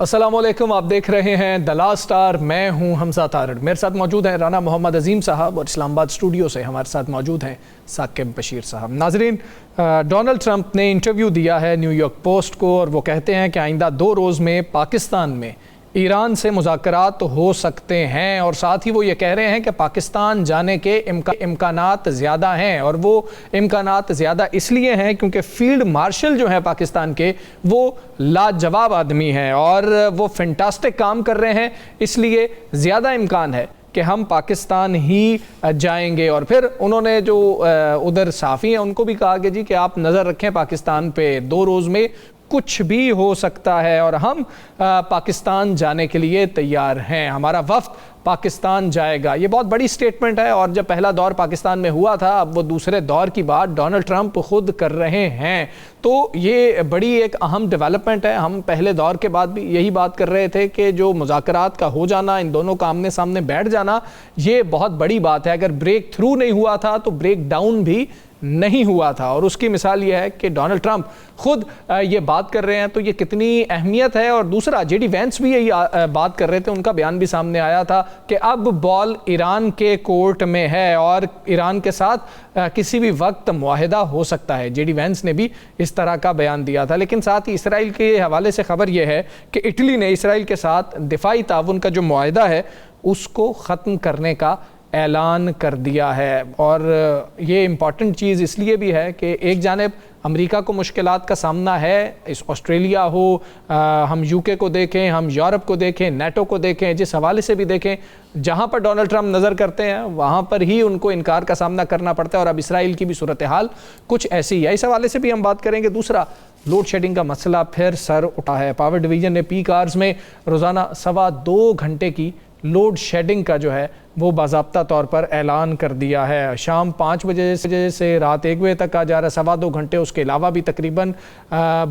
السلام علیکم، آپ دیکھ رہے ہیں دی لاسٹ اسٹار، میں ہوں حمزہ تارڑ، میرے ساتھ موجود ہیں رانا محمد عظیم صاحب اور اسلام آباد اسٹوڈیو سے ہمارے ساتھ موجود ہیں ثاقب بشیر صاحب۔ ناظرین، ڈونلڈ ٹرمپ نے انٹرویو دیا ہے نیو یارک پوسٹ کو اور وہ کہتے ہیں کہ آئندہ 2 روز میں پاکستان میں ایران سے مذاکرات ہو سکتے ہیں، اور ساتھ ہی وہ یہ کہہ رہے ہیں کہ پاکستان جانے کے امکانات زیادہ ہیں، اور وہ امکانات زیادہ اس لیے ہیں کیونکہ فیلڈ مارشل جو ہیں پاکستان کے وہ لاجواب آدمی ہیں اور وہ فینٹاسٹک کام کر رہے ہیں، اس لیے زیادہ امکان ہے کہ ہم پاکستان ہی جائیں گے۔ اور پھر انہوں نے جو ادھر صحافی ہیں ان کو بھی کہا کہ جی کہ آپ نظر رکھیں پاکستان پہ، 2 روز میں کچھ بھی ہو سکتا ہے اور ہم پاکستان جانے کے لیے تیار ہیں، ہمارا وفد پاکستان جائے گا۔ یہ بہت بڑی سٹیٹمنٹ ہے، اور جب پہلا دور پاکستان میں ہوا تھا اب وہ دوسرے دور کی بات ڈونلڈ ٹرمپ خود کر رہے ہیں، تو یہ بڑی ایک اہم ڈیولپمنٹ ہے۔ ہم پہلے دور کے بعد بھی یہی بات کر رہے تھے کہ جو مذاکرات کا ہو جانا، ان دونوں کا آمنے سامنے بیٹھ جانا، یہ بہت بڑی بات ہے۔ اگر بریک تھرو نہیں ہوا تھا تو بریک ڈاؤن بھی نہیں ہوا تھا، اور اس کی مثال یہ ہے کہ ڈونلڈ ٹرمپ خود یہ بات کر رہے ہیں، تو یہ کتنی اہمیت ہے۔ اور دوسرا، جے ڈی وینس بھی یہی بات کر رہے تھے، ان کا بیان بھی سامنے آیا تھا کہ اب بال ایران کے کورٹ میں ہے اور ایران کے ساتھ کسی بھی وقت معاہدہ ہو سکتا ہے۔ جے ڈی وینس نے بھی اس طرح کا بیان دیا تھا۔ لیکن ساتھ ہی اسرائیل کے حوالے سے خبر یہ ہے کہ اٹلی نے اسرائیل کے ساتھ دفاعی تعاون کا جو معاہدہ ہے اس کو ختم کرنے کا اعلان کر دیا ہے، اور یہ امپورٹنٹ چیز اس لیے بھی ہے کہ ایک جانب امریکہ کو مشکلات کا سامنا ہے، اس آسٹریلیا ہو، ہم یو کے کو دیکھیں، ہم یورپ کو دیکھیں، نیٹو کو دیکھیں، جس حوالے سے بھی دیکھیں، جہاں پر ڈونلڈ ٹرمپ نظر کرتے ہیں وہاں پر ہی ان کو انکار کا سامنا کرنا پڑتا ہے، اور اب اسرائیل کی بھی صورتحال کچھ ایسی ہے۔ اس حوالے سے بھی ہم بات کریں گے۔ دوسرا، لوڈ شیڈنگ کا مسئلہ پھر سر اٹھا ہے۔ پاور ڈویژن نے پیک آورز میں روزانہ 2.25 گھنٹے کی لوڈ شیڈنگ کا جو ہے وہ باضابطہ طور پر اعلان کر دیا ہے۔ شام 5 بجے سے رات 1 بجے تک آ جا رہا ہے 2.25 گھنٹے۔ اس کے علاوہ بھی تقریباً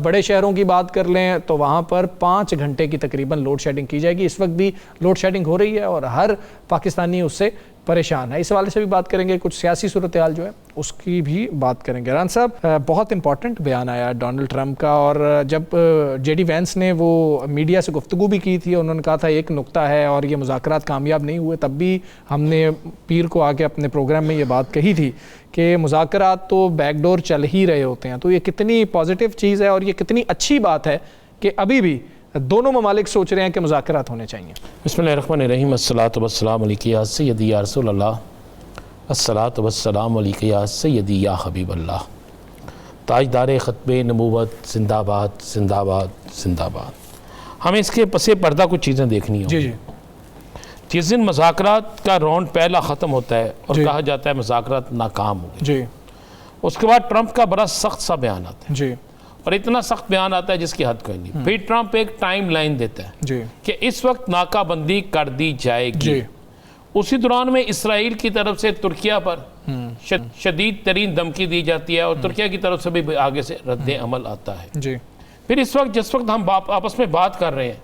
بڑے شہروں کی بات کر لیں تو وہاں پر 5 گھنٹے کی تقریباً لوڈ شیڈنگ کی جائے گی۔ اس وقت بھی لوڈ شیڈنگ ہو رہی ہے اور ہر پاکستانی اس سے پریشان ہے۔ اس حوالے سے بھی بات کریں گے، کچھ سیاسی صورتحال جو ہے اس کی بھی بات کریں گے۔ ران صاحب، بہت امپورٹنٹ بیان آیا ڈونلڈ ٹرمپ کا، اور جب جے ڈی وینس نے وہ میڈیا سے گفتگو بھی کی تھی، انہوں نے کہا تھا ایک نقطہ ہے اور یہ مذاکرات کامیاب نہیں ہوئے، تب بھی ہم نے پیر کو آ کے اپنے پروگرام میں یہ بات کہی تھی کہ مذاکرات تو بیک ڈور چل ہی رہے ہوتے ہیں۔ تو یہ کتنی پازیٹیو چیز ہے اور یہ کتنی اچھی بات ہے کہ ابھی بھی دونوں ممالک سوچ رہے ہیں کہ مذاکرات ہونے چاہیے۔ بسم اللہ الرحمن الرحیم۔ الصلاۃ والسلام علیک یا سیدی یا رسول اللہ، الصلاۃ والسلام علیک یا سیدی یا حبیب اللہ۔ تاجدار ختم نبوت زندہ آباد، زندہ آباد، زندہ آباد۔ ہمیں اس کے پس پردہ کچھ چیزیں دیکھنی ہوں۔ جی جس دن مذاکرات کا راؤنڈ پہلا ختم ہوتا ہے اور کہا جاتا ہے مذاکرات ناکام ہو گئے، اس کے بعد ٹرمپ کا بڑا سخت سا بیان آتا ہے، اور اتنا سخت بیان آتا ہے جس کی حد کوئی نہیں۔ پھر ٹرمپ ایک ٹائم لائن دیتا ہے کہ اس وقت ناکہ بندی کر دی جائے گی۔ اسی دوران میں اسرائیل کی طرف سے ترکیہ پر شدید ترین دھمکی دی جاتی ہے، اور ترکیہ کی طرف سے بھی آگے سے رد عمل آتا ہے۔ پھر اس وقت جس وقت ہم آپس میں بات کر رہے ہیں،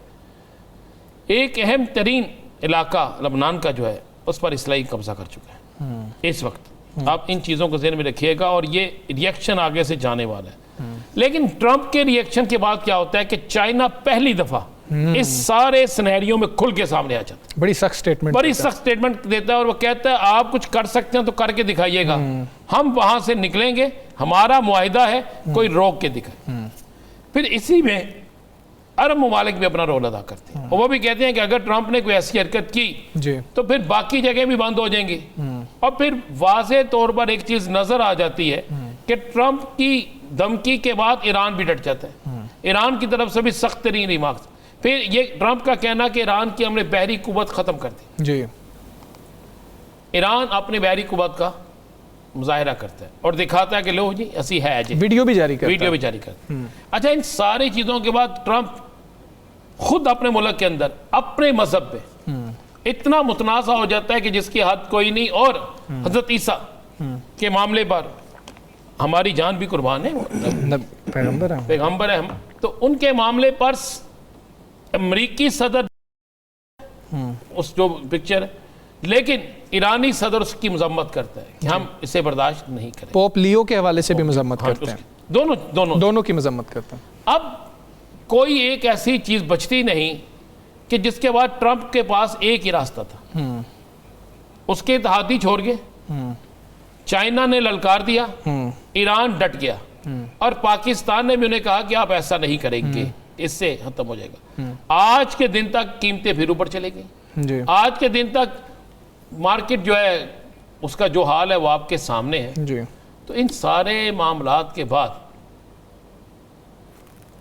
ایک اہم ترین علاقہ لبنان کا جو ہے اس پر اسرائیل قبضہ کر چکا ہے اس وقت۔ آپ ان چیزوں کو ذہن میں رکھیے گا، اور یہ ریئیکشن آگے سے جانے والا ہے۔ لیکن ٹرمپ کے ریئیکشن کے بعد کیا ہوتا ہے کہ چائنا پہلی دفعہ اس سارے سینیریوں میں کھل کے سامنے آ جاتا ہے، بڑی سخت سٹیٹمنٹ دیتا ہے، اور وہ کہتا ہے آپ کچھ کر سکتے ہیں تو کر کے دکھائیے گا، ہم وہاں سے نکلیں گے، ہمارا معاہدہ ہے، کوئی روک کے دکھائے۔ پھر اسی میں عرب ممالک بھی اپنا رول ادا کرتے ہیں، اور وہ بھی کہتے ہیں کہ اگر ٹرمپ نے کوئی ایسی حرکت کی تو پھر باقی جگہ بھی بند ہو جائیں گی۔ اور پھر واضح طور پر ایک چیز نظر آ جاتی ہے کہ ٹرمپ کی دھمکی کے بعد ایران بھی ڈٹ جاتا ہے، ایران کی طرف سے بھی سخت ترین ریمارکس۔ پھر یہ ٹرمپ کا کہنا کہ ایران کی ہم نے بحری قوت ختم کر دی۔ ایران اپنے بحری قوت کا مظاہرہ کرتا ہے اور دکھاتا ہے کہ لو جی اسی ہے جی، ویڈیو بھی جاری کرتا ہے۔ اچھا، ان ساری چیزوں کے بعد ٹرمپ خود اپنے ملک کے اندر اپنے مذہب پہ اتنا متنازع ہو جاتا ہے کہ جس کی حد کوئی نہیں، اور حضرت عیسیٰ کے معاملے پر ہماری جان بھی قربان ہے، پیغمبر ہے، تو ان کے معاملے پر امریکی صدر اس جو پکچر ہے، لیکن ایرانی صدر اس کی مذمت کرتا ہے کہ ہم اسے برداشت نہیں کریں۔ پوپ لیو کے حوالے سے بھی مذمت کرتے ہیں، دونوں کی مذمت کرتے ہیں۔ اب کوئی ایک ایسی چیز بچتی نہیں کہ جس کے بعد ٹرمپ کے پاس ایک ہی راستہ تھا. اس کے اتحادی چھوڑ گئے, چائنا نے للکار دیا, ایران ڈٹ گیا, اور پاکستان نے بھی انہیں کہا کہ آپ ایسا نہیں کریں گے, اس سے ختم ہو جائے گا. آج کے دن تک قیمتیں پھر اوپر چلے گئی. آج کے دن تک مارکیٹ جو ہے اس کا جو حال ہے وہ آپ کے سامنے ہے. تو ان سارے معاملات کے بعد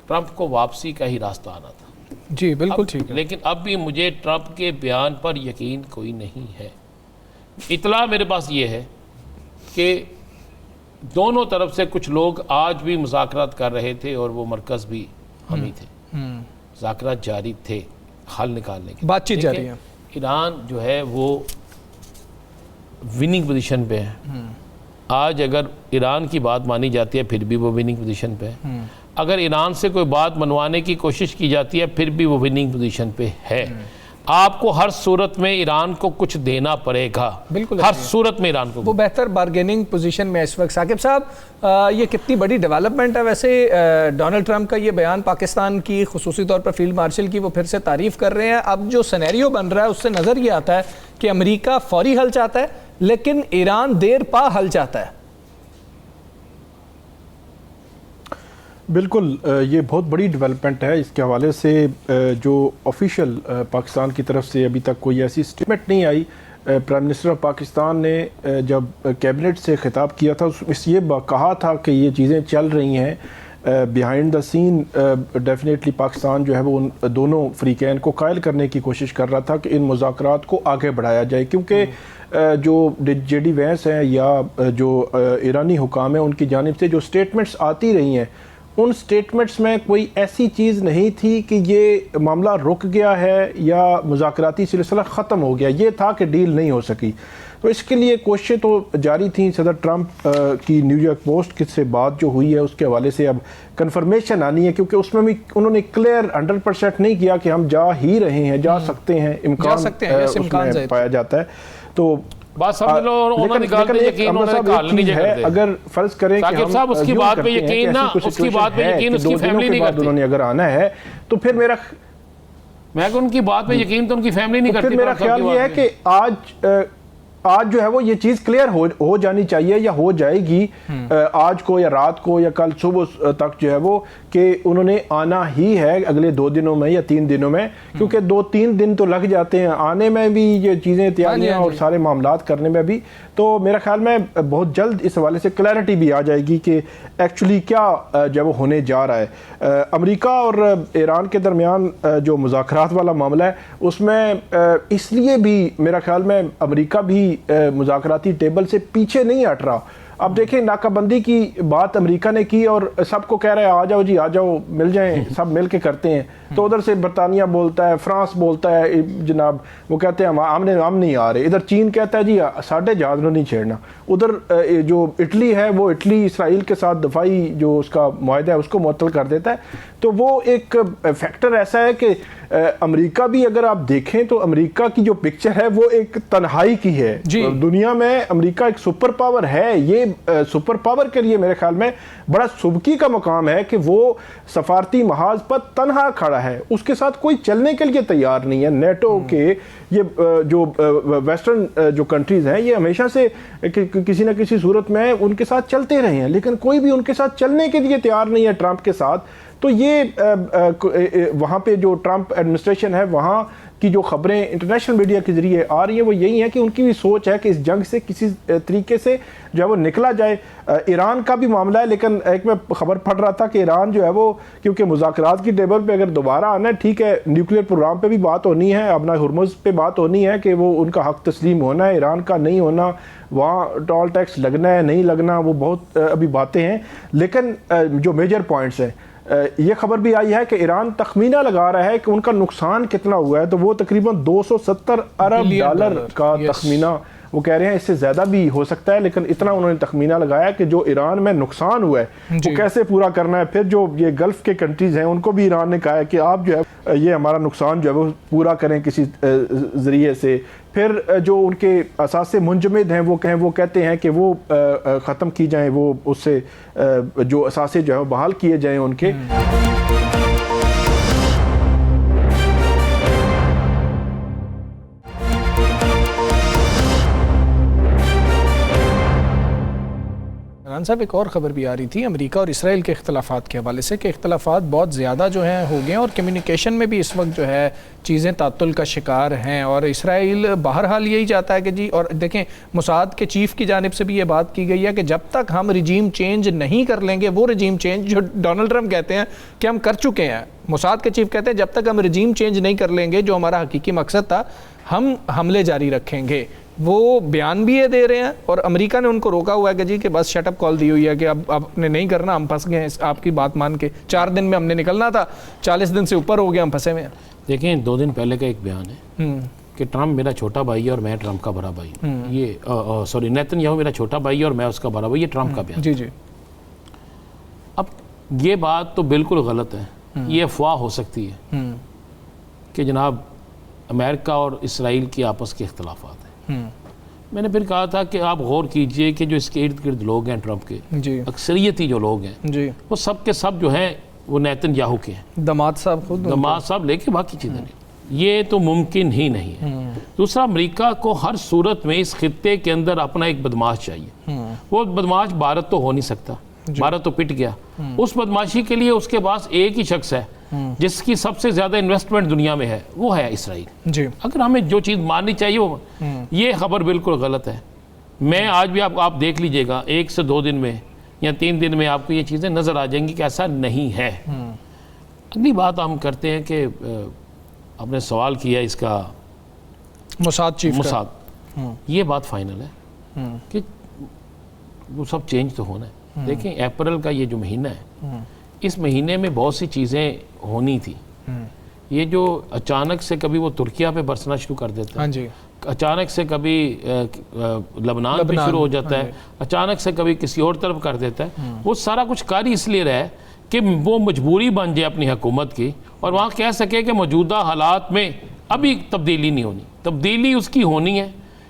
ٹرمپ کو واپسی کا ہی راستہ آنا تھا. جی بالکل ٹھیک ہے. لیکن اب بھی مجھے ٹرمپ کے بیان پر یقین کوئی نہیں ہے. اطلاع میرے پاس یہ ہے کہ دونوں طرف سے کچھ لوگ آج بھی مذاکرات کر رہے تھے, اور وہ مرکز بھی ہم ہی تھے. مذاکرات جاری تھے حل نکالنے کی, بات چیت جاری ہے. ایران جو ہے وہ وننگ پوزیشن پہ ہے. آج اگر ایران کی بات مانی جاتی ہے پھر بھی وہ وننگ پوزیشن پہ ہے. اگر ایران سے کوئی بات منوانے کی کوشش کی جاتی ہے پھر بھی وہ وننگ پوزیشن پہ ہے. آپ کو ہر صورت میں ایران کو کچھ دینا پڑے گا, بالکل ہر صورت میں ایران کو. وہ بہتر بارگیننگ پوزیشن میں اس وقت. ثاقب صاحب, یہ کتنی بڑی ڈیولپمنٹ ہے ویسے. ڈونلڈ ٹرمپ کا یہ بیان پاکستان کی, خصوصی طور پر فیلڈ مارشل کی, وہ پھر سے تعریف کر رہے ہیں. اب جو سینیریو بن رہا ہے اس سے نظر یہ آتا ہے کہ امریکہ فوری حل چاہتا ہے لیکن ایران دیر پا حل چاہتا ہے. بالکل, یہ بہت بڑی ڈیولپمنٹ ہے. اس کے حوالے سے جو آفیشیل پاکستان کی طرف سے ابھی تک کوئی ایسی اسٹیٹمنٹ نہیں آئی. پرائم منسٹر آف پاکستان نے جب کیبنٹ سے خطاب کیا تھا اس یہ کہا تھا کہ یہ چیزیں چل رہی ہیں behind the scene. Definitely Pakistan جو ہے وہ ان دونوں فریقین کو قائل کرنے کی کوشش کر رہا تھا کہ ان مذاکرات کو آگے بڑھایا جائے, کیونکہ جو جے ڈی وینس ہیں یا جو ایرانی حکام ہیں ان کی جانب سے جو اسٹیٹمنٹس آتی رہی ہیں ان سٹیٹمنٹس میں کوئی ایسی چیز نہیں تھی کہ یہ معاملہ رک گیا ہے یا مذاکراتی سلسلہ ختم ہو گیا. یہ تھا کہ ڈیل نہیں ہو سکی. تو اس کے لیے کوششیں تو جاری تھیں. صدر ٹرمپ کی نیو یارک پوسٹ سے بات جو ہوئی ہے اس کے حوالے سے اب کنفرمیشن آنی ہے, کیونکہ اس میں بھی انہوں نے کلیئر 100% نہیں کیا کہ ہم جا ہی رہے ہیں, جا سکتے ہیں, امکان اس میں پایا جاتا ہے. تو بات سمجھ لو, انہوں نے نکال دیا یقین, انہوں نے کال نہیں جائے. اگر فرض کریں کہ ثاقب صاحب اس کی بات پہ یقین نا, اس کی بات پہ یقین اس کی فیملی نہیں کرتی. انہوں نے اگر آنا ہے تو پھر میرا, میں کہ ان کی بات پہ یقین تو ان کی فیملی نہیں کرتی. پھر میرا خیال یہ ہے کہ آج جو ہے وہ یہ چیز کلیئر ہو جانی چاہیے یا ہو جائے گی آج کو یا رات کو یا کل صبح تک جو ہے وہ, کہ انہوں نے آنا ہی ہے اگلے 2 دنوں میں یا 3 دنوں میں, کیونکہ 2-3 دن تو لگ جاتے ہیں آنے میں بھی, یہ چیزیں تیاریاں اور سارے معاملات کرنے میں بھی. تو میرا خیال میں بہت جلد اس حوالے سے کلیئرٹی بھی آ جائے گی کہ ایکچولی کیا جو وہ ہونے جا رہا ہے. امریکہ اور ایران کے درمیان جو مذاکرات والا معاملہ ہے اس میں اس لیے بھی میرا خیال میں امریکہ بھی مذاکراتی ٹیبل سے پیچھے نہیں ہٹ رہا. اب دیکھیں ناکہ بندی کی بات امریکہ نے کی اور سب کو کہہ رہے ہیں آ جاؤ جی, آ جاؤ, مل جائیں, سب مل کے کرتے ہیں. تو ادھر سے برطانیہ بولتا ہے, فرانس بولتا ہے جناب, وہ کہتے ہیں ہم نہیں آ رہے. ادھر چین کہتا ہے جی ساڑھے جہاز نہیں چھیڑنا. ادھر جو اٹلی ہے وہ اٹلی اسرائیل کے ساتھ دفاعی جو اس کا معاہدہ ہے اس کو معطل کر دیتا ہے. تو وہ ایک فیکٹر ایسا ہے کہ امریکہ بھی اگر آپ دیکھیں تو امریکہ کی جو پکچر ہے وہ ایک تنہائی کی ہے. دنیا میں امریکہ ایک سپر پاور ہے. یہ سپر پاور کے لیے میرے خیال میں بڑا سبکی کا مقام ہے کہ وہ سفارتی محاذ پر تنہا کھڑا ہے, اس کے ساتھ کوئی چلنے کے لیے تیار نہیں ہے. نیٹو کے یہ جو ویسٹرن جو کنٹریز ہیں یہ ہمیشہ سے کسی نہ کسی صورت میں ان کے ساتھ چلتے رہے ہیں, لیکن کوئی بھی ان کے ساتھ چلنے کے لیے تیار نہیں ہے ٹرمپ کے ساتھ. تو یہ وہاں پہ جو ٹرمپ ایڈمنسٹریشن ہے وہاں کی جو خبریں انٹرنیشنل میڈیا کے ذریعے آ رہی ہیں وہ یہی ہے کہ ان کی بھی سوچ ہے کہ اس جنگ سے کسی طریقے سے جو ہے وہ نکلا جائے. ایران کا بھی معاملہ ہے, لیکن ایک میں خبر پڑھ رہا تھا کہ ایران جو ہے وہ کیونکہ مذاکرات کی ٹیبل پہ اگر دوبارہ آنا ہے, ٹھیک ہے نیوکلیئر پروگرام پہ بھی بات ہونی ہے, ابنا ہرمز پہ بات ہونی ہے کہ وہ ان کا حق تسلیم ہونا ہے, ایران کا نہیں ہونا, وہاں ٹول ٹیکس لگنا ہے نہیں لگنا, وہ بہت ابھی باتیں ہیں. لیکن جو میجر پوائنٹس ہیں یہ خبر بھی آئی ہے کہ ایران تخمینہ لگا رہا ہے کہ ان کا نقصان کتنا ہوا ہے, تو وہ تقریباً $270 ارب کا تخمینہ وہ کہہ رہے ہیں. اس سے زیادہ بھی ہو سکتا ہے, لیکن اتنا انہوں نے تخمینہ لگایا کہ جو ایران میں نقصان ہوا ہے وہ کیسے پورا کرنا ہے. پھر جو یہ گلف کے کنٹریز ہیں ان کو بھی ایران نے کہا ہے کہ آپ جو ہے یہ ہمارا نقصان جو ہے وہ پورا کریں کسی ذریعے سے. پھر جو ان کے اثاثے منجمد ہیں وہ کہتے ہیں کہ وہ ختم کی جائیں, وہ اس سے جو اثاثے جو ہے بحال کیے جائیں ان کے. صاحب ایک اور خبر بھی آ رہی تھی امریکہ اور اسرائیل کے اختلافات کے حوالے سے کہ اختلافات بہت زیادہ جو ہیں ہو گئے ہیں اور کمیونیکیشن میں بھی اس وقت جو ہے چیزیں تعطل کا شکار ہیں، اور اسرائیل بہرحال یہی چاہتا ہے کہ جی، اور دیکھیں موساد کے چیف کی جانب سے بھی یہ بات کی گئی ہے کہ جب تک ہم رجیم چینج نہیں کر لیں گے، وہ رجیم چینج جو ڈونلڈ ٹرمپ کہتے ہیں کہ ہم کر چکے ہیں، موساد کے چیف کہتے ہیں جب تک ہم رجیم چینج نہیں کر لیں گے جو ہمارا حقیقی مقصد تھا، ہم حملے جاری رکھیں گے۔ وہ بیان بھی یہ دے رہے ہیں اور امریکہ نے ان کو روکا ہوا ہے کہ جی کہ بس شٹ اپ کال دی ہوئی ہے کہ اب آپ نے نہیں کرنا، ہم پھنس گئے ہیں آپ کی بات مان کے، 4 دن میں ہم نے نکلنا تھا، 40 دن سے اوپر ہو گیا، ہم پھنسے ہوئے ہیں۔ دیکھیں 2 دن پہلے کا ایک بیان ہے کہ ٹرمپ میرا چھوٹا بھائی ہے اور میں ٹرمپ کا بڑا بھائی ہوں، یہ سوری نیتن یاہو میرا چھوٹا بھائی ہے اور میں اس کا بڑا بھائی، یہ ٹرمپ کا بیان۔ جی جی، اب یہ بات تو بالکل غلط ہے، یہ افواہ ہو سکتی ہے کہ جناب امریکہ اور اسرائیل کی آپس کے اختلافات ہیں۔ میں نے پھر کہا تھا کہ آپ غور کیجئے کہ جو اس کے ارد گرد لوگ ہیں ٹرمپ کے، جی اکثریتی جو لوگ ہیں جی، وہ سب کے سب جو ہیں وہ نیتن یاہو کے ہیں، دماد صاحب خود، دماد صاحب لے کے باقی چیزیں نہیں، یہ تو ممکن ہی نہیں ہے۔ دوسرا، امریکہ کو ہر صورت میں اس خطے کے اندر اپنا ایک بدماش چاہیے، وہ بدماش بھارت تو ہو نہیں سکتا، بھارت تو پٹ گیا، اس بدماشی کے لیے اس کے پاس ایک ہی شخص ہے جس کی سب سے زیادہ انویسٹمنٹ دنیا میں ہے، وہ ہے اسرائیل۔ جی، اگر ہمیں جو چیز ماننی چاہیے وہ، یہ خبر بالکل غلط ہے۔ میں آج بھی آپ دیکھ لیجئے گا 1 سے 2 دن میں یا 3 دن میں آپ کو یہ چیزیں نظر آ جائیں گی کہ ایسا نہیں ہے۔ اگلی بات ہم کرتے ہیں کہ آپ نے سوال کیا اس کا موساد چیف کا، موساد، یہ بات فائنل ہے کہ وہ سب چینج تو ہونا ہے۔ دیکھیں اپریل کا یہ جو مہینہ ہے، اس مہینے میں بہت سی چیزیں ہونی تھی، یہ جو اچانک سے کبھی وہ ترکیہ پہ برسنا شروع کر دیتا ہے، ہاں جی، اچانک سے کبھی لبنان پہ شروع ہو جاتا ہے، اچانک سے کبھی کسی اور طرف کر دیتا ہے، وہ سارا کچھ کر اس لیے رہا ہے کہ وہ مجبوری بن جائے اپنی حکومت کی اور وہاں کہہ سکے کہ موجودہ حالات میں ابھی تبدیلی نہیں ہونی، تبدیلی اس کی ہونی ہے۔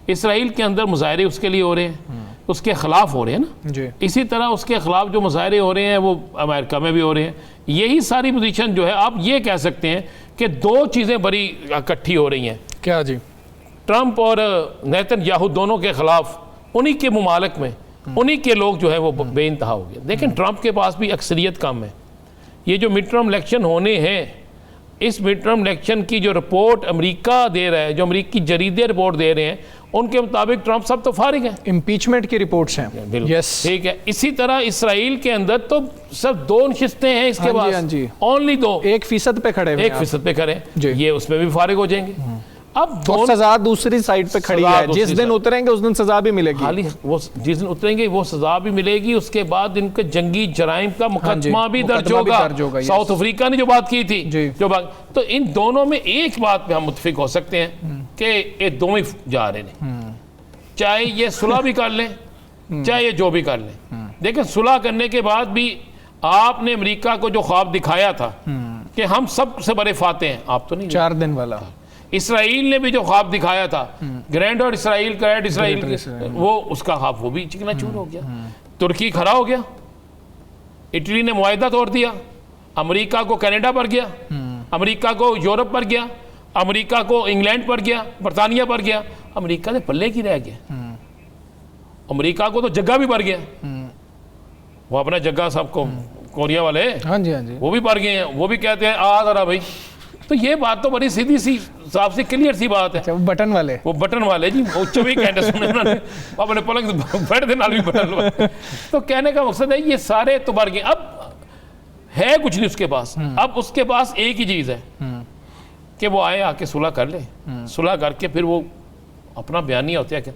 اسرائیل کے اندر مظاہرے اس کے لیے ہو رہے ہیں، اس کے خلاف ہو رہے ہیں نا، جی، اسی طرح اس کے خلاف جو مظاہرے ہو رہے ہیں وہ امریکہ میں بھی ہو رہے ہیں۔ یہی ساری پوزیشن جو ہے آپ یہ کہہ سکتے ہیں کہ 2 چیزیں بڑی اکٹھی ہو رہی ہیں، کیا جی، ٹرمپ اور نیتن یاہو دونوں کے خلاف، انہی کے ممالک میں انہی کے لوگ جو ہے وہ بے انتہا ہو گئے۔ دیکھیں ٹرمپ کے پاس بھی اکثریت کم ہے، یہ جو مڈ ٹرم الیکشن ہونے ہیں، اس مڈ ٹرم الیکشن کی جو رپورٹ امریکہ دے رہا ہے، جو امریکی جریدے رپورٹ دے رہے ہیں، ان کے مطابق ٹرمپ صاحب تو فارغ ہیں، امپیچمنٹ کی رپورٹس ہیں، یس، ٹھیک ہے۔ اسی طرح اسرائیل کے اندر تو صرف 2 نشستیں ہیں اس کے پاس، اونلی 2، 1% پہ کھڑے ہوئے، 1% پہ کھڑے، یہ اس میں بھی فارغ ہو جائیں گے۔ اب سزا دوسری سائیڈ پہ کھڑی ہے، جس دن اتریں گے اس دن سزا بھی ملے گی، وہ جس دن اتریں گے وہ سزا بھی ملے گی، اس کے بعد ان کے جنگی جرائم کا مقدمہ بھی درج ہوگا۔ ساؤتھ افریقہ نے جو بات کی تھی، تو ان دونوں میں ایک بات پہ ہم متفق ہو سکتے ہیں کہ یہ دونوں جا رہے ہیں، چاہے یہ صلح بھی کر لیں چاہے یہ جو بھی کر لیں۔ دیکھیں صلح کرنے کے بعد بھی آپ نے امریکہ کو جو خواب دکھایا تھا کہ ہم سب سے بڑے فاتح ہیں، آپ تو نہیں، 4 دن والا، اسرائیل نے بھی جو خواب دکھایا تھا گرینڈ اسرائیل، وہ اس کا خواب وہ بھی چکنا چور ہو گیا، ترکی کھڑا ہو گیا، اٹلی نے معاہدہ توڑ دیا، امریکہ کو کینیڈا پر گیا، امریکہ کو یورپ پر گیا، امریکہ کو انگلینڈ پر گیا، برطانیہ پر گیا، امریکہ نے پلے کی رہ گیا، امریکہ کو تو جگہ بھی پڑ گیا، وہ اپنا جگہ سب کو کوریا والے ہاں جی ہاں جی، وہ بھی پڑ گئے ہیں، وہ بھی کہتے ہیں آ ذرا بھائی۔ تو یہ بات تو بڑی سیدھی سی صاحب سے کلیئر سی بات ہے، وہ بٹن والے، وہ بٹن والے جی، وہ 24 گھنٹے سنے انہوں نے اپنے پلنگ بیٹھ دینا بھی بٹن والے۔ تو کہنے کا مقصد ہے یہ سارے تو بڑھ گئے، اب ہے کچھ نہیں اس کے پاس، اب اس کے پاس ایک ہی چیز ہے کہ وہ آئے آ کے صلح کر لے، صلح کر کے پھر وہ اپنا بیانیہ ہوتا ہے کہ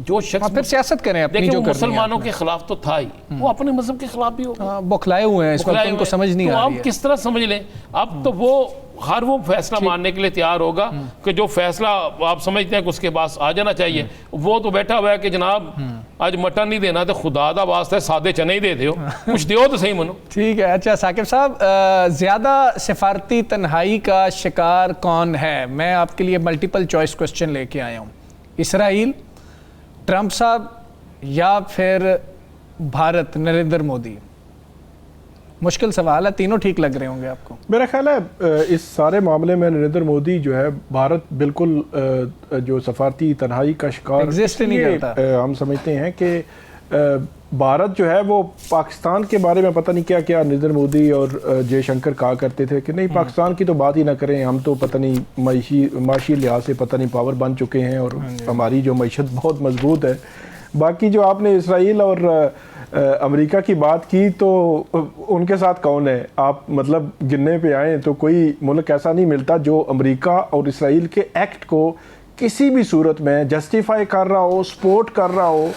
جو شخص پھر سیاست کریں اپنی، دیکھیں جو وہ مسلمانوں کے خلاف تو تھا ہی، وہ اپنے مذہب کے خلاف بھی ہوگا، بکھلائے ہوئے ہیں اس وقت، ان کو سمجھ نہیں آ رہی ہے، تو آپ کس طرح سمجھ لیں؟ اب تو وہ ہر وہ فیصلہ ماننے کے لیے تیار ہوگا کہ جو فیصلہ آپ سمجھتے ہیں کہ اس کے پاس آ جانا چاہیے، وہ تو بیٹھا ہوا ہے کہ جناب آج مٹن نہیں دینا تو خدا دا واسطہ ہے سادے چنے ہی دے دیو، کچھ دیو تو صحیح منو۔ ٹھیک ہے، اچھا ثاقب صاحب، زیادہ سفارتی تنہائی کا شکار کون ہے؟ میں آپ کے لیے ملٹیپل چوائس کوسچن لے کے آیا ہوں، اسرائیل، ٹرمپ صاحب، یا پھر بھارت، نریندر مودی؟ مشکل سوال ہے، تینوں ٹھیک لگ رہے ہوں گے آپ کو؟ میرا خیال ہے اس سارے معاملے میں نریندر مودی جو ہے، بھارت بالکل جو سفارتی تنہائی کا شکار ایگزسٹ نہیں کرتا، ہم سمجھتے ہیں کہ بھارت جو ہے وہ پاکستان کے بارے میں پتہ نہیں کیا کیا نریندر مودی اور جے شنکر کہا کرتے تھے کہ نہیں پاکستان کی تو بات ہی نہ کریں, ہم تو پتہ نہیں معاشی لحاظ سے پتہ نہیں پاور بن چکے ہیں اور ہماری جو معیشت بہت مضبوط ہے. باقی جو آپ نے اسرائیل اور امریکہ کی بات کی تو ان کے ساتھ کون ہے, آپ مطلب گننے پہ آئیں تو کوئی ملک ایسا نہیں ملتا جو امریکہ اور اسرائیل کے ایکٹ کو کسی بھی صورت میں جسٹیفائی کر رہا ہو, سپورٹ کر رہا ہو.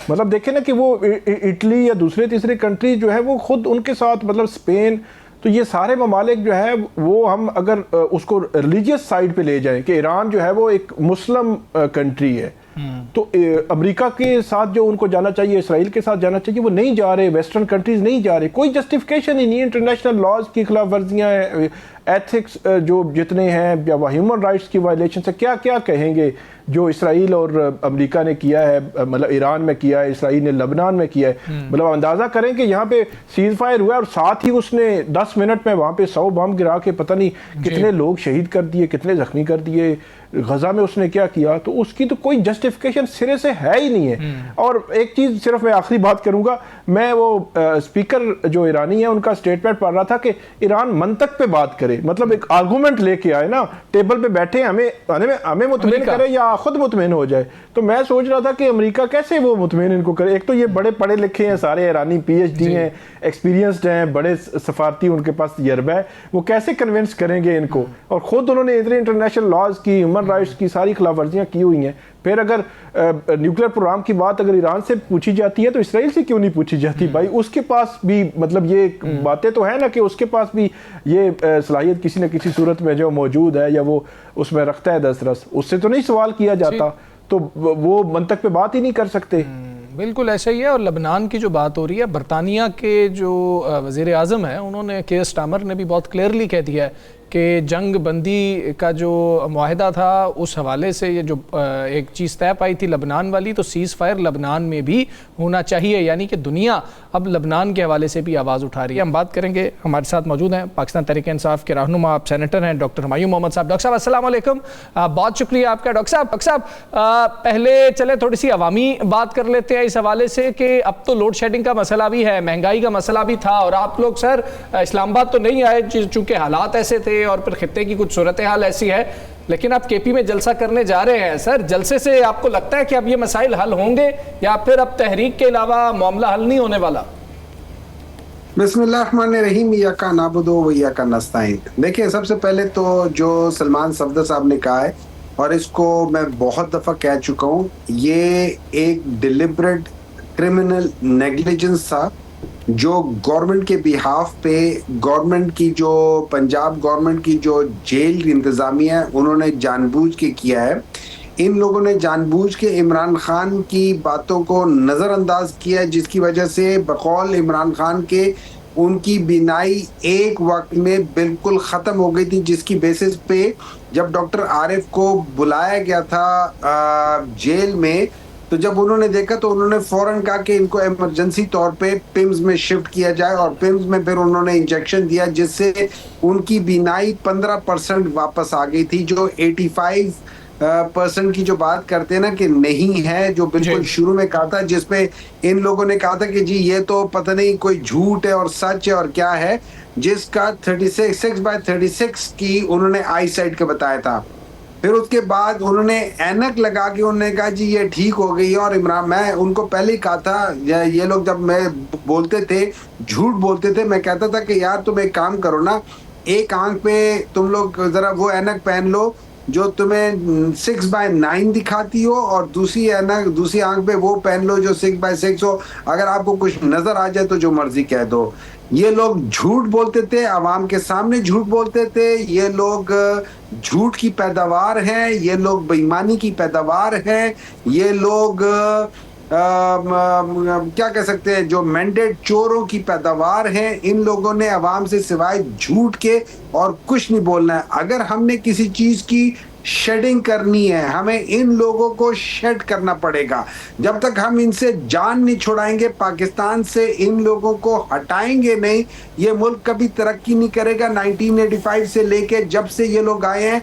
مطلب دیکھیں نا کہ وہ اٹلی یا دوسرے تیسرے کنٹری جو ہے وہ خود ان کے ساتھ, مطلب اسپین, تو یہ سارے ممالک جو ہے وہ ہم اگر اس کو ریلیجیس سائڈ پہ لے جائیں کہ ایران جو ہے وہ ایک مسلم کنٹری ہے, تو امریکہ کے ساتھ جو ان کو جانا چاہیے, اسرائیل کے ساتھ جانا چاہیے, وہ نہیں جا رہے, ویسٹرن کنٹریز نہیں جا رہے, کوئی جسٹیفیکیشن ہی نہیں ہے. انٹرنیشنل لاز کی خلاف ورزیاں ہیں, ایتھکس جو جتنے ہیں یا وہ ہیومن رائٹس کی وائلیشن سے کیا کیا کہیں گے جو اسرائیل اور امریکہ نے کیا ہے, مطلب ایران میں کیا ہے, اسرائیل نے لبنان میں کیا ہے. مطلب اندازہ کریں کہ یہاں پہ سیز فائر ہوا اور ساتھ ہی اس نے 10 منٹ میں وہاں پہ 100 بم گرا کے پتہ نہیں کتنے لوگ شہید کر دیے, کتنے زخمی کر دیے. غزہ میں اس نے کیا کیا, تو اس کی تو کوئی جسٹیفیکیشن سرے سے ہے ہی نہیں ہے. اور ایک چیز صرف میں آخری بات کروں گا, میں وہ اسپیکر جو ایرانی ہے ان کا اسٹیٹمنٹ پڑھ رہا تھا کہ ایران منطق پہ بات کرے, مطلب ایک آرگومنٹ لے کے آئے نا ٹیبل پہ بیٹھے, ہمیں مطمئن کرے یا خود مطمئن ہو جائے. تو میں سوچ رہا تھا کہ امریکہ کیسے وہ مطمئن ان کو کرے. ایک تو یہ بڑے پڑھے لکھے ہیں سارے ایرانی, پی ایچ ڈی ہیں, ایکسپیرینسڈ ہیں, بڑے سفارتی ان کے پاس تجربہ ہے, وہ کیسے کنونس کریں گے ان کو. اور خود انہوں نے اتنے انٹرنیشنل لاز کی, ہیومن رائٹس کی ساری خلاف ورزیاں کی ہوئی ہیں. پھر اگر نیوکلیر پروگرام کی بات اگر ایران سے پوچھی جاتی ہے تو اسرائیل سے کیوں نہیں پوچھی جاتی بھائی؟ اس کے پاس بھی مطلب یہ باتیں تو ہیں نا کہ اس کے پاس بھی یہ صلاحیت کسی نہ کسی صورت میں جو موجود ہے یا وہ اس میں رکھتا ہے دسترس, اس سے تو نہیں سوال کیا جاتا, تو وہ منطق پہ بات ہی نہیں کر سکتے. بالکل ایسا ہی ہے. اور لبنان کی جو بات ہو رہی ہے, برطانیہ کے جو وزیر اعظم ہیں انہوں نے, کیئر سٹارمر نے بھی بہت کلیئرلی کہہ دیا ہے کہ جنگ بندی کا جو معاہدہ تھا اس حوالے سے یہ جو ایک چیز طے پائی تھی لبنان والی, تو سیز فائر لبنان میں بھی ہونا چاہیے. یعنی کہ دنیا اب لبنان کے حوالے سے بھی آواز اٹھا رہی ہے. ہم بات کریں گے, ہمارے ساتھ موجود ہیں پاکستان تحریک انصاف کے رہنما, آپ سینیٹر ہیں, ڈاکٹر ہمایوں محمد صاحب. ڈاکٹر صاحب السلام علیکم, بہت شکریہ آپ کا. ڈاکٹر صاحب پہلے چلے تھوڑی سی عوامی بات کر لیتے ہیں اس حوالے سے کہ اب تو لوڈ شیڈنگ کا مسئلہ بھی ہے, مہنگائی کا مسئلہ بھی تھا, اور آپ لوگ سر اسلام آباد تو نہیں آئے چونکہ حالات ایسے تھے اور پھر خطے کی کچھ صورتحال ایسی ہے, لیکن آپ کے پی میں جلسہ کرنے جا رہے ہیں. سر جلسے سے آپ کو لگتا ہے کہ اب یہ مسائل حل ہوں گے یا پھر اب تحریک کے علاوہ معاملہ حل نہیں ہونے والا؟ بسم اللہ الرحمن الرحیم, ایاک نعبد و ایاک نستعین. دیکھیں سب سے پہلے تو جو سلمان صفدر صاحب نے کہا ہے, اور اس کو میں بہت دفعہ کہہ چکا ہوں, یہ ایک ڈیلیبریٹ کرمنل نیگلیجنس تھا جو گورنمنٹ کے بیہاف پہ گورنمنٹ کی جو پنجاب گورنمنٹ کی جو جیل انتظامیہ ہے انہوں نے جان بوجھ کے کیا ہے. ان لوگوں نے جان بوجھ کے عمران خان کی باتوں کو نظر انداز کیا ہے, جس کی وجہ سے بقول عمران خان کے ان کی بینائی ایک وقت میں بالکل ختم ہو گئی تھی, جس کی بیسس پہ جب ڈاکٹر عارف کو بلایا گیا تھا جیل میں, تو جب انہوں نے دیکھا تو انہوں نے فوراً کہا کہ ان کو ایمرجنسی طور پہ پیمز میں شفٹ کیا جائے, اور پیمز میں پھر انہوں نے انجیکشن دیا جس سے ان کی بینائی 15% واپس آ گئی تھی, جو 85% کی جو بات کرتے ہیں نا کہ نہیں ہے, جو بالکل شروع میں کہا تھا, جس پہ ان لوگوں نے کہا تھا کہ جی یہ تو پتہ نہیں کوئی جھوٹ ہے اور سچ ہے اور کیا ہے, جس کا 36/36 کی انہوں نے آئی سائٹ کے بتایا تھا. پھر اس کے بعد انہوں نے اینک لگا کے انہوں نے کہا جی یہ ٹھیک ہو گئی ہے. اور عمران, میں ان کو پہلے ہی کہا تھا, یہ لوگ جب میں بولتے تھے جھوٹ بولتے تھے, میں کہتا تھا کہ یار تم ایک کام کرو نا, ایک آنکھ پہ تم لوگ ذرا وہ اینک پہن لو جو تمہیں 6/9 دکھاتی ہو, اور دوسری آنکھ پہ وہ پہن لو جو 6/6 ہو. اگر آپ کو کچھ نظر آ جائے تو جو مرضی کہہ دو. یہ لوگ جھوٹ بولتے تھے, عوام کے سامنے جھوٹ بولتے تھے, یہ لوگ جھوٹ کی پیداوار ہیں, یہ لوگ بے ایمانی کی پیداوار ہیں, یہ لوگ کیا کہہ سکتے ہیں جو مینڈیٹ چوروں کی پیداوار ہیں. ان لوگوں نے عوام سے سوائے جھوٹ کے اور کچھ نہیں بولنا ہے. اگر ہم نے کسی چیز کی شیڈنگ کرنی ہے, ہمیں ان لوگوں کو شیڈ کرنا پڑے گا. جب تک ہم ان سے جان نہیں چھڑائیں گے, پاکستان سے ان لوگوں کو ہٹائیں گے نہیں, یہ ملک کبھی ترقی نہیں کرے گا. 1985 سے لے کے جب سے یہ لوگ آئے ہیں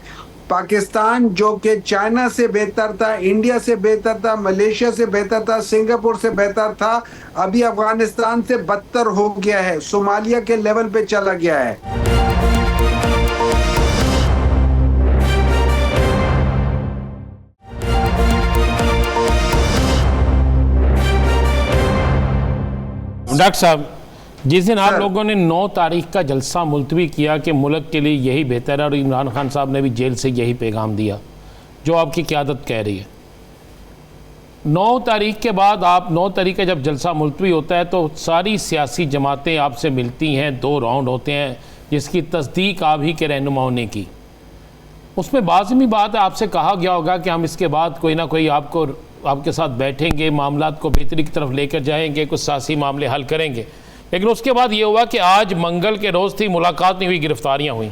پاکستان جو کہ چائنا سے بہتر تھا، انڈیا سے بہتر تھا، ملیشیا سے بہتر تھا، سنگاپور سے بہتر تھا، ابھی افغانستان سے بدتر ہو گیا ہے، صومالیہ کے لیول پہ چلا گیا ہے۔ ڈاکٹر صاحب، جس دن آپ لوگوں نے 9 تاریخ کا جلسہ ملتوی کیا کہ ملک کے لیے یہی بہتر ہے، اور عمران خان صاحب نے بھی جیل سے یہی پیغام دیا جو آپ کی قیادت کہہ رہی ہے، 9 تاریخ کے بعد آپ 9 تاریخ کا جب جلسہ ملتوی ہوتا ہے تو ساری سیاسی جماعتیں آپ سے ملتی ہیں، 2 راؤنڈ ہوتے ہیں جس کی تصدیق آپ ہی کے رہنماؤں نے کی۔ اس میں لازمی بات ہے آپ سے کہا گیا ہوگا کہ ہم اس کے بعد کوئی نہ کوئی آپ کے ساتھ بیٹھیں گے، معاملات کو بہتری کی طرف لے کر جائیں گے، کچھ سیاسی معاملے حل کریں گے، لیکن اس کے بعد یہ ہوا کہ آج منگل کے روز تھی، ملاقات نہیں ہوئی، گرفتاریاں ہوئیں۔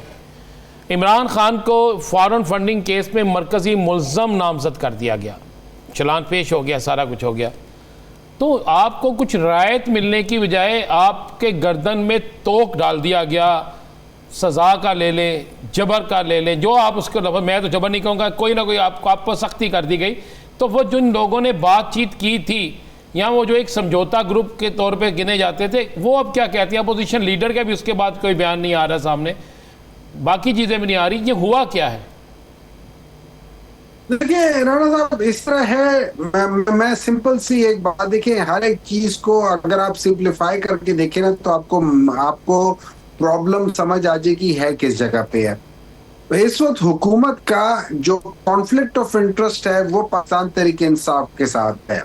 عمران خان کو فارن فنڈنگ کیس میں مرکزی ملزم نامزد کر دیا گیا، چلان پیش ہو گیا، سارا کچھ ہو گیا، تو آپ کو کچھ رعایت ملنے کی بجائے آپ کے گردن میں توق ڈال دیا گیا، سزا کا لے لیں، جبر کا لے لیں، جو آپ اس کو لفظ، میں تو جبر نہیں کہوں گا، کوئی نہ کوئی آپ پر سختی کر دی گئی۔ تو وہ جن لوگوں نے بات چیت کی تھی یا وہ جو ایک سمجھوتا گروپ کے طور پہ گنے جاتے تھے، وہ اب کیا کہتے ہیں؟ اپوزیشن لیڈر کا بھی اس کے بعد کوئی بیان نہیں آ رہا سامنے، باقی چیزیں بھی نہیں آ رہی، یہ ہوا کیا ہے؟ دیکھیں رانا صاحب، اس طرح ہے، میں سمپل سی ایک بات، دیکھیں ہر ایک چیز کو اگر آپ سمپلیفائی کر کے دیکھیں نا تو آپ کو پرابلم سمجھ آ جائے گی ہے کس جگہ پہ ہے۔ اس وقت حکومت کا جو کانفلکٹ آف انٹرسٹ ہے وہ پاکستان تحریک انصاف کے ساتھ ہے،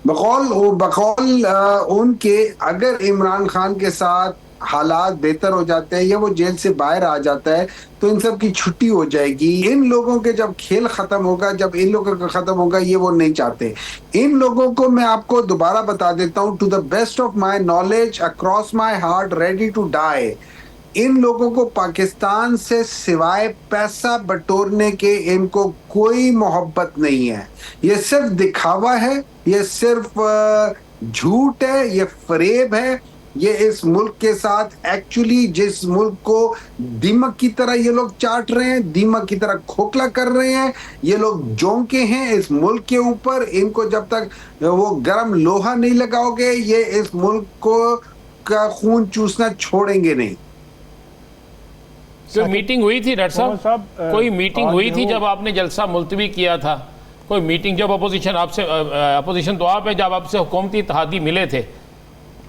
بقول ان کے اگر عمران خان کے ساتھ حالات بہتر ہو جاتے ہیں یا وہ جیل سے باہر آ جاتا ہے تو ان سب کی چھٹی ہو جائے گی۔ ان لوگوں کے جب کھیل ختم ہوگا، جب ان لوگوں کا ختم ہوگا، یہ وہ نہیں چاہتے۔ ان لوگوں کو میں آپ کو دوبارہ بتا دیتا ہوں، to the best of my knowledge, across my heart, ready to die, ان لوگوں کو پاکستان سے سوائے پیسہ بٹورنے کے ان کو کوئی محبت نہیں ہے۔ یہ صرف دکھاوا ہے، یہ صرف جھوٹ ہے، یہ فریب ہے۔ یہ اس ملک کے ساتھ ایکچولی جس ملک کو دیمک کی طرح یہ لوگ چاٹ رہے ہیں، دیمک کی طرح کھوکھلا کر رہے ہیں، یہ لوگ جونکے ہیں اس ملک کے اوپر۔ ان کو جب تک وہ گرم لوہا نہیں لگاؤ گے، یہ اس ملک کو کا خون چوسنا چھوڑیں گے نہیں۔ کوئی میٹنگ ہوئی تھی ڈاکٹر صاحب؟ کوئی میٹنگ ہوئی تھی جب آپ نے جلسہ ملتوی کیا تھا؟ کوئی میٹنگ جب اپوزیشن آپ سے، اپوزیشن تو آپ ہے، جب آپ سے حکومتی اتحادی ملے تھے،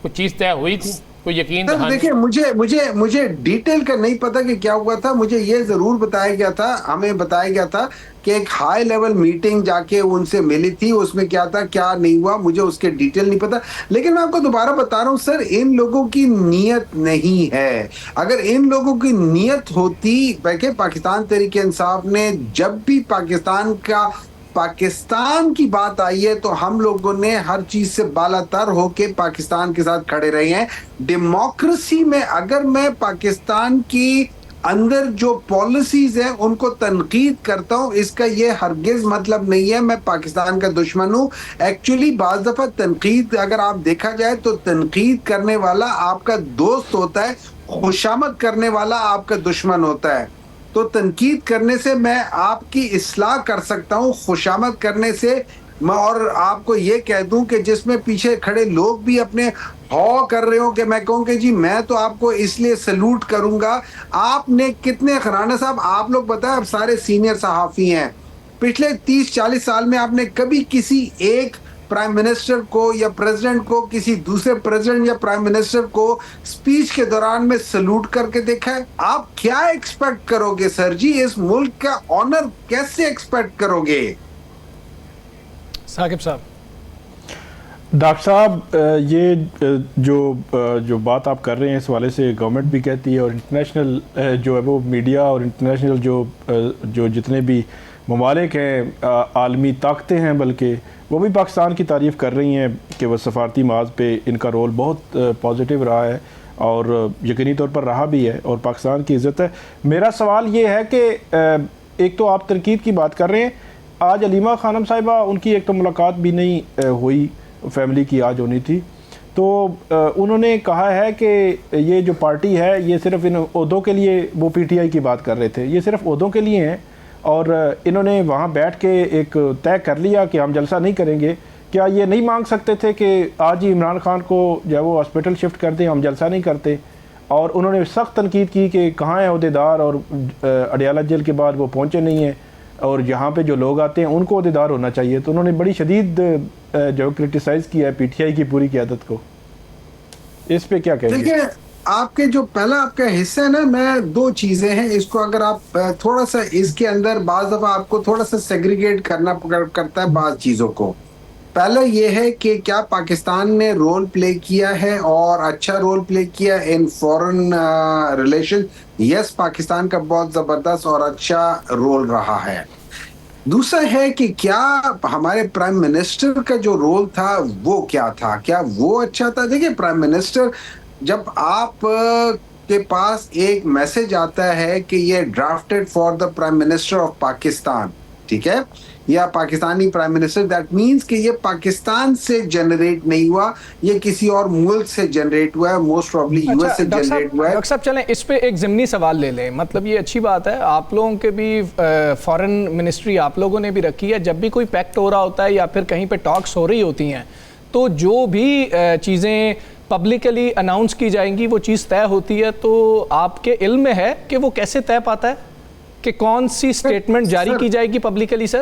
کوئی چیز طے ہوئی تھی؟ کوئی یقین؟ دیکھیں مجھے ڈیٹیل کا نہیں پتا کہ کیا ہوا تھا، مجھے یہ ضرور بتایا گیا تھا، ہمیں بتایا گیا تھا کہ ایک ہائی لیول میٹنگ جا کے ان سے ملی تھی، اس میں کیا تھا کیا نہیں ہوا مجھے اس کے ڈیٹیل نہیں پتا، لیکن میں آپ کو دوبارہ بتا رہا ہوں سر، ان لوگوں کی نیت نہیں ہے۔ اگر ان لوگوں کی نیت ہوتی، دیکھیں پاکستان تحریک انصاف نے جب بھی پاکستان کی بات آئی ہے تو ہم لوگوں نے ہر چیز سے بالا تر ہو کے پاکستان کے ساتھ کھڑے رہے ہیں۔ ڈیموکریسی میں اگر میں پاکستان کی اندر جو پالیسیز ہیں ان کو تنقید کرتا ہوں، اس کا یہ ہرگز مطلب نہیں ہے میں پاکستان کا دشمن ہوں۔ ایکچولی بعض دفعہ تنقید اگر آپ دیکھا جائے تو تنقید کرنے والا آپ کا دوست ہوتا ہے، خوشامد کرنے والا آپ کا دشمن ہوتا ہے۔ تو تنقید کرنے سے میں آپ کی اصلاح کر سکتا ہوں، خوشامد کرنے سے میں، اور آپ کو یہ کہہ دوں کہ جس میں پیچھے کھڑے لوگ بھی اپنے ہاں کر رہے ہوں کہ میں کہوں کہ جی میں تو آپ کو اس لیے سلوٹ کروں گا۔ آپ نے کتنے رانا صاحب، آپ لوگ بتائیں، آپ سارے سینئر صحافی ہیں، پچھلے 30-40 سال میں آپ نے کبھی کسی ایک پرائم منسٹر کو یا پریزیڈنٹ کو کسی دوسرے پریزیڈنٹ یا پرائم منسٹر کو سپیچ کے دوران میں سلوٹ کر کے دیکھا ہے؟ آپ کیا ایکسپیکٹ کرو گے سر جی؟ اس ملک کا آنر کیسے ایکسپیکٹ کرو گے؟ ثاقب صاحب، ڈاکٹر صاحب، یہ جو بات آپ کر رہے ہیں اس والے سے گورنمنٹ بھی کہتی ہے اور انٹرنیشنل جو ہے وہ میڈیا اور انٹرنیشنل جو جتنے بھی ممالک ہیں، عالمی طاقتیں ہیں، بلکہ وہ بھی پاکستان کی تعریف کر رہی ہیں کہ وہ سفارتی محاذ پہ ان کا رول بہت پازیٹیو رہا ہے اور یقینی طور پر رہا بھی ہے اور پاکستان کی عزت ہے۔ میرا سوال یہ ہے کہ ایک تو آپ تنقید کی بات کر رہے ہیں، آج علیمہ خانم صاحبہ ان کی ایک تو ملاقات بھی نہیں ہوئی، فیملی کی آج ہونی تھی، تو انہوں نے کہا ہے کہ یہ جو پارٹی ہے یہ صرف ان عہدوں کے لیے، وہ پی ٹی آئی کی بات کر رہے تھے، یہ صرف عہدوں کے لیے ہیں اور انہوں نے وہاں بیٹھ کے ایک طے کر لیا کہ ہم جلسہ نہیں کریں گے. کیا یہ نہیں مانگ سکتے تھے کہ آج ہی عمران خان کو جو ہے وہ ہاسپٹل شفٹ کر دیں, ہم جلسہ نہیں کرتے؟ اور انہوں نے سخت تنقید کی کہ کہاں ہیں عہدیدار, اور اڈیالہ جیل کے بعد وہ پہنچے نہیں ہیں, اور یہاں پہ جو لوگ آتے ہیں ان کو عہدیدار ہونا چاہیے. تو انہوں نے بڑی شدید جو کرٹیسائز کیا ہے پی ٹی آئی کی پوری قیادت کو. اس پہ کیا کہیں گے؟ دیکھیں آپ کے جو پہلا آپ کا حصہ ہے نا, میں دو چیزیں ہیں اس کو اگر آپ تھوڑا سا اس کے اندر بعض دفعہ آپ کو تھوڑا سا سیگریگیٹ کرنا کرتا ہے بعض چیزوں کو. پہلا یہ ہے کہ کیا پاکستان نے رول پلے کیا ہے اور اچھا رول پلے کیا ان فورن ریلیشن. یس, پاکستان کا بہت زبردست اور اچھا رول رہا ہے. دوسرا ہے کہ کیا ہمارے پرائم منسٹر کا جو رول تھا وہ کیا تھا, کیا وہ اچھا تھا؟ دیکھیں پرائم منسٹر جب آپ کے پاس ایک میسج آتا ہے کہ یہ drafted for the prime minister of Pakistan, ٹھیک ہے, یا Pakistani prime minister, that means کہ یہ پاکستان سے جنریٹ نہیں ہوا, یہ کسی اور ملک سے جنریٹ ہوا ہے, موسٹ پروبلی یو ایس سے جنریٹ ہوا ہے. ڈاکٹر صاحب چلیں اس پہ ایک ضمنی سوال لے لیں. مطلب یہ اچھی بات ہے, آپ لوگوں کے بھی فارن منسٹری آپ لوگوں نے بھی رکھی ہے. جب بھی کوئی پیکٹ ہو رہا ہوتا ہے یا پھر کہیں پہ ٹاکس ہو رہی ہوتی ہیں تو جو بھی چیزیں پبلکلی اناؤنس کی جائیں گی وہ چیز طے ہوتی ہے. تو آپ کے علم میں ہے کہ وہ کیسے طے پاتا ہے کہ کون سی سٹیٹمنٹ جاری کی جائے گی پبلکلی؟ سر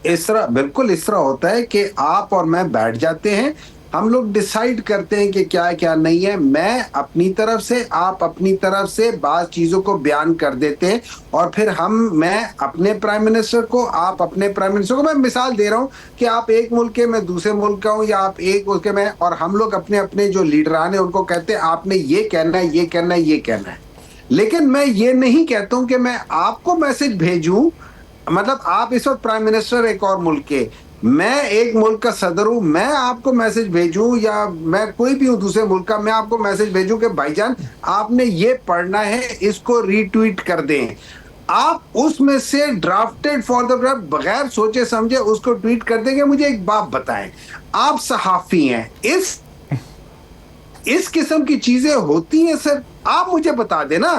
اس طرح بالکل اس طرح ہوتا ہے کہ آپ اور میں بیٹھ جاتے ہیں, ہم لوگ ڈیسائیڈ کرتے ہیں کہ کیا ہے کیا نہیں ہے. میں اپنی طرف سے, آپ اپنی طرف سے بعض چیزوں کو بیان کر دیتے ہیں, اور پھر میں اپنے پرائم منسٹر کو, آپ اپنے پرائم منسٹر کو, میں مثال دے رہا ہوں کہ آپ ایک ملک کے, میں دوسرے ملک کا ہوں, یا آپ ایک ملک کے میں, اور ہم لوگ اپنے اپنے جو لیڈران ہیں ان کو کہتے ہیں آپ نے یہ کہنا ہے, یہ کہنا ہے, یہ کہنا ہے. لیکن میں یہ نہیں کہتا ہوں کہ میں آپ کو میسج بھیجوں, مطلب آپ اس وقت پرائم منسٹر ایک اور ملک کے, میں ایک ملک کا صدر ہوں, میں آپ کو میسج بھیجوں, یا میں کوئی بھی ہوں دوسرے ملک کا, میں آپ کو میسج بھیجوں کہ بھائی جان آپ نے یہ پڑھنا ہے, اس کو ری ٹویٹ کر دیں. آپ اس میں سے ڈرافٹڈ فار دا ڈرافٹ بغیر سوچے سمجھے اس کو ٹویٹ کر دیں گے. مجھے ایک بات بتائیں, آپ صحافی ہیں, اس قسم کی چیزیں ہوتی ہیں سر, آپ مجھے بتا دیں نا.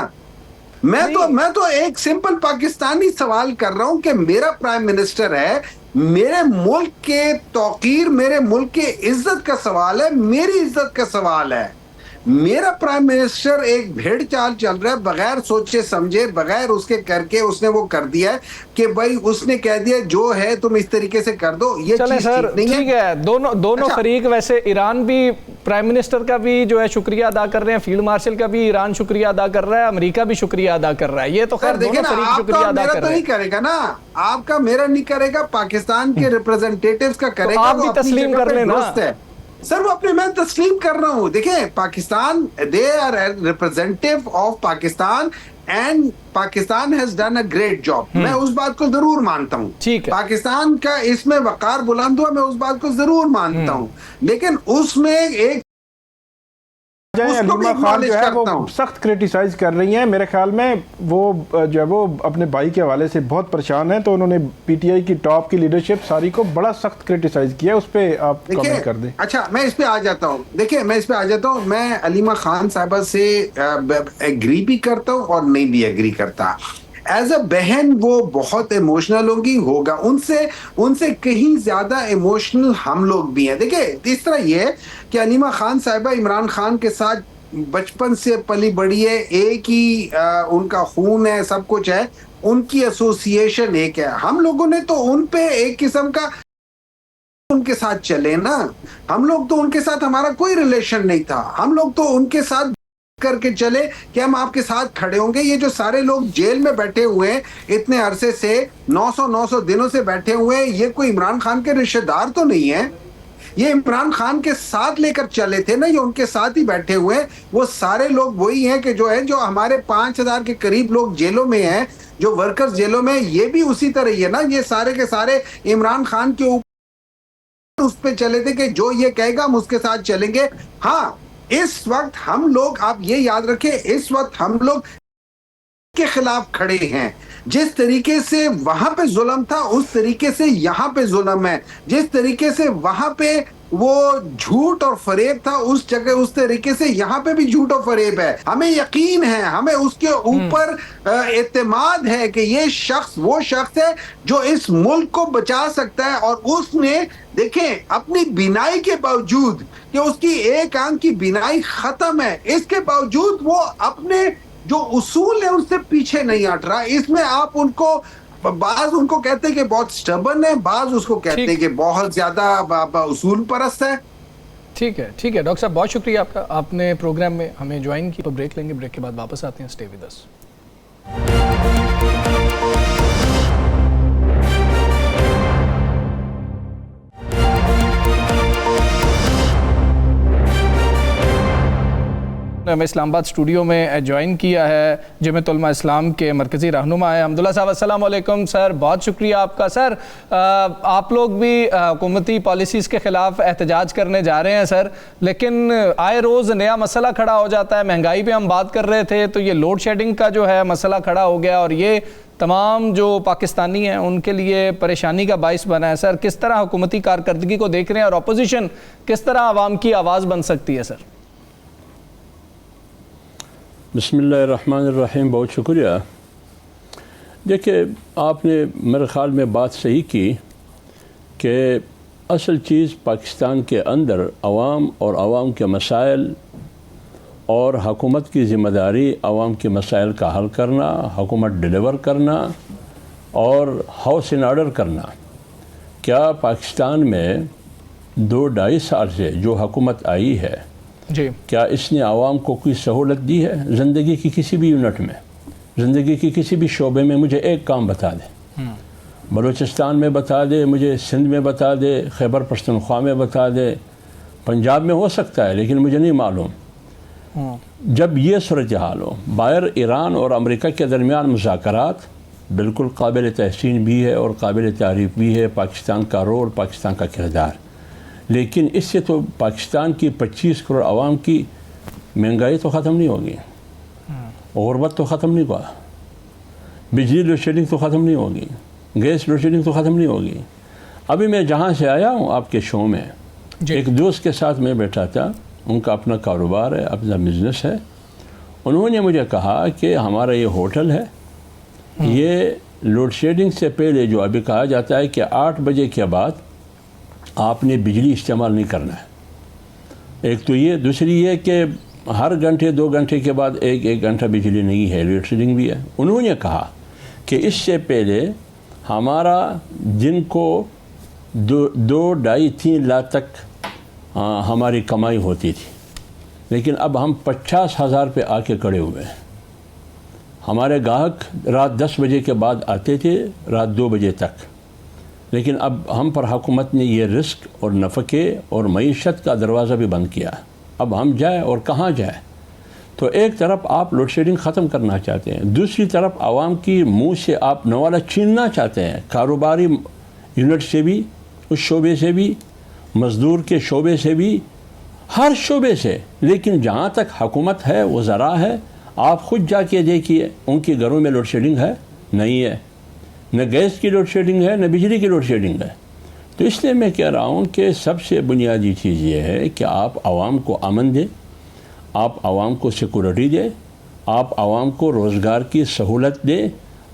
میں تو ایک سمپل پاکستانی سوال کر رہا ہوں کہ میرا پرائم منسٹر ہے, میرے ملک کے توقیر, میرے ملک کے عزت کا سوال ہے, میری عزت کا سوال ہے. میرا پرائم منسٹر ایک بھیڑ چال چل رہا ہے, بغیر سوچے سمجھے, بغیر اس کے کر کے اس نے وہ کر دیا ہے کہ بھائی اس نے کہہ دیا جو ہے تم اس طریقے سے کر دو. یہ چیز ٹھیک ہے. دونوں فریق, ویسے ایران بھی پرائم منسٹر کا بھی جو ہے شکریہ ادا کر رہے ہیں, فیلڈ مارشل کا بھی ایران شکریہ ادا کر رہا ہے, امریکہ بھی شکریہ ادا کر رہا ہے. یہ تو خیر دونوں فریق شکریہ ادا کر رہے ہیں. نہیں کرے گا نا, آپ کا میرا نہیں کرے گا, پاکستان کے ریپرزنٹیٹیوز کا کرے گا. آپ بھی تسلیم کر لیں نا سر, وہ اپنے میں تسلیم کر رہا ہوں. دیکھیں Pakistan, they are representative of Pakistan, and Pakistan has done a great job. میں اس بات کو ضرور مانتا ہوں. پاکستان کا اس میں وقار بلند ہوا, میں اس بات کو ضرور مانتا ہوں. لیکن اس میں ایک علیمہ خان جو ہے وہ سخت کرٹیسائز کر رہی ہیں. میرے خیال میں وہ جو ہے وہ اپنے بھائی کے حوالے سے بہت پریشان ہیں, تو انہوں نے پی ٹی آئی کی ٹاپ کی لیڈرشپ ساری کو بڑا سخت کرٹیسائز کیا. اس پہ آپ کمنٹ کر دیں. اچھا, میں اس پہ آ جاتا ہوں. دیکھیں میں اس پہ آ جاتا ہوں. میں علیمہ خان صاحبہ سے ایگری بھی کرتا ہوں اور نہیں بھی ایگری کرتا. ایز اے بہن وہ بہت ایموشنل ہوگا, ان سے کہیں زیادہ ایموشنل ہم لوگ بھی ہیں. دیکھیں اس طرح یہ ہے کہ علیمہ خان صاحبہ عمران خان کے ساتھ بچپن سے پلی بڑی ہے, ایک ہی ان کا خون ہے, سب کچھ ہے, ان کی ایسوسیشن ایک ہے. ہم لوگوں نے تو ان پہ ایک قسم کا ان کے ساتھ چلے نا, ہم لوگ تو ان کے ساتھ ہمارا کوئی ریلیشن نہیں تھا, ہم لوگ تو ان کے ساتھ کر کے چلے کہ ہم آپ کے ساتھ کھڑے ہوں گے. یہ جو سارے لوگ جیل میں بیٹھے ہوئے ہیں اتنے عرصے سے, 900 دنوں سے بیٹھے ہوئے ہیں, یہ کوئی عمران خان کے رشتہ دار تو نہیں ہیں, یہ عمران خان کے ساتھ لے کر چلے تھے نا, یہ ان کے ساتھ ہی بیٹھے ہوئے ہیں. وہ سارے لوگ وہی ہیں کہ جو ہمارے 5000 کے قریب لوگ جیلوں میں ہیں, جو ورکرز جیلوں میں, یہ بھی اسی طرح ہی ہے نا. یہ سارے کے سارے عمران خان کے اوپر اس پہ چلے تھے کہ جو یہ کہے گا ہم اس کے ساتھ چلیں گے. ہاں اس وقت ہم لوگ, آپ یہ یاد رکھیں, اس وقت ہم لوگ کے خلاف کھڑے ہیں. جس طریقے سے وہاں پہ ظلم تھا اس طریقے سے یہاں پہ ظلم ہے. جس طریقے سے وہاں پہ وہ جھوٹ اور فریب تھا اس جگہ اس طریقے سے یہاں پہ بھی جھوٹ اور فریب ہے. ہمیں یقین ہے, ہمیں اس کے اوپر اعتماد ہے کہ یہ شخص وہ شخص ہے جو اس ملک کو بچا سکتا ہے. اور اس نے دیکھیں اپنی بینائی کے باوجود کہ اس کی ایک آنکھ کی بینائی ختم ہے, اس کے باوجود وہ اپنے جو اصول ہیں ان سے پیچھے نہیں ہٹ رہا. اس میں آپ ان کو بعض ان کو کہتے ہیں کہ بہت سٹبرن ہے, بعض اس کو کہتے ہیں کہ بہت زیادہ اصول پرست ہے. ٹھیک ہے ڈاکٹر صاحب, بہت شکریہ آپ کا, آپ نے پروگرام میں ہمیں جوائن کی. تو بریک لیں گے, بریک کے بعد واپس آتے ہیں. Stay with us. ہمیں اسلام آباد اسٹوڈیو میں جوائن کیا ہے جمعیت علماء اسلام کے مرکزی رہنما ہیں عبداللہ صاحب. السلام علیکم سر, بہت شکریہ آپ کا. سر آپ لوگ بھی حکومتی پالیسیز کے خلاف احتجاج کرنے جا رہے ہیں سر, لیکن آئے روز نیا مسئلہ کھڑا ہو جاتا ہے. مہنگائی پہ ہم بات کر رہے تھے تو یہ لوڈ شیڈنگ کا جو ہے مسئلہ کھڑا ہو گیا, اور یہ تمام جو پاکستانی ہیں ان کے لیے پریشانی کا باعث بنا ہے. سر کس طرح حکومتی کارکردگی کو دیکھ رہے ہیں, اور اپوزیشن کس طرح عوام کی آواز بن سکتی ہے سر؟ بسم اللہ الرحمن الرحیم. بہت شکریہ. دیکھیں آپ نے میرے خیال میں بات صحیح کی کہ اصل چیز پاکستان کے اندر عوام اور عوام کے مسائل اور حکومت کی ذمہ داری عوام کے مسائل کا حل کرنا, حکومت ڈیلیور کرنا اور ہاؤس ان آرڈر کرنا. کیا پاکستان میں 2-2.5 سال سے جو حکومت آئی ہے جی, کیا اس نے عوام کو کوئی سہولت دی ہے؟ زندگی کی کسی بھی یونٹ میں, زندگی کی کسی بھی شعبے میں مجھے ایک کام بتا دے. بلوچستان میں بتا دے, مجھے سندھ میں بتا دے, خیبر پختونخوا میں بتا دے, پنجاب میں ہو سکتا ہے لیکن مجھے نہیں معلوم. جب یہ صورتحال ہو, باہر ایران اور امریکہ کے درمیان مذاکرات بالکل قابل تحسین بھی ہے اور قابل تعریف بھی ہے, پاکستان کا رول, پاکستان کا کردار, لیکن اس سے تو پاکستان کی 25 کروڑ عوام کی مہنگائی تو ختم نہیں ہوگی, غربت تو ختم نہیں ہوا, بجلی لوڈ شیڈنگ تو ختم نہیں ہوگی, گیس لوڈ شیڈنگ تو ختم نہیں ہوگی. ابھی میں جہاں سے آیا ہوں آپ کے شو میں, ایک دوست کے ساتھ میں بیٹھا تھا, ان کا اپنا کاروبار ہے, اپنا بزنس ہے. انہوں نے مجھے کہا کہ ہمارا یہ ہوٹل ہے, یہ لوڈ شیڈنگ سے پہلے جو ابھی کہا جاتا ہے کہ 8 بجے کے بعد آپ نے بجلی استعمال نہیں کرنا ہے. ایک تو یہ, دوسری یہ کہ ہر گھنٹے 2 گھنٹے کے بعد 1 گھنٹہ بجلی نہیں ہے, لوڈ شیڈنگ بھی ہے. انہوں نے کہا کہ اس سے پہلے ہمارا دن کو 2-2.5-3 لاکھ تک ہماری کمائی ہوتی تھی, لیکن اب ہم 50,000 پہ آ کے کھڑے ہوئے ہیں. ہمارے گاہک رات 10 بجے کے بعد آتے تھے رات 2 بجے تک, لیکن اب ہم پر حکومت نے یہ رزق اور نفقے اور معیشت کا دروازہ بھی بند کیا. اب ہم جائیں اور کہاں جائیں؟ تو ایک طرف آپ لوڈ شیڈنگ ختم کرنا چاہتے ہیں, دوسری طرف عوام کی منہ سے آپ نوالا چھیننا چاہتے ہیں, کاروباری یونٹ سے بھی, اس شعبے سے بھی, مزدور کے شعبے سے بھی, ہر شعبے سے. لیکن جہاں تک حکومت ہے, وزراء ہے, آپ خود جا کے دیکھیے ان کے گھروں میں لوڈ شیڈنگ ہے نہیں ہے, نہ گیس کی لوڈ شیڈنگ ہے, نہ بجلی کی لوڈ شیڈنگ ہے. تو اس لیے میں کہہ رہا ہوں کہ سب سے بنیادی چیز یہ ہے کہ آپ عوام کو امن دیں, آپ عوام کو سیکورٹی دیں, آپ عوام کو روزگار کی سہولت دیں,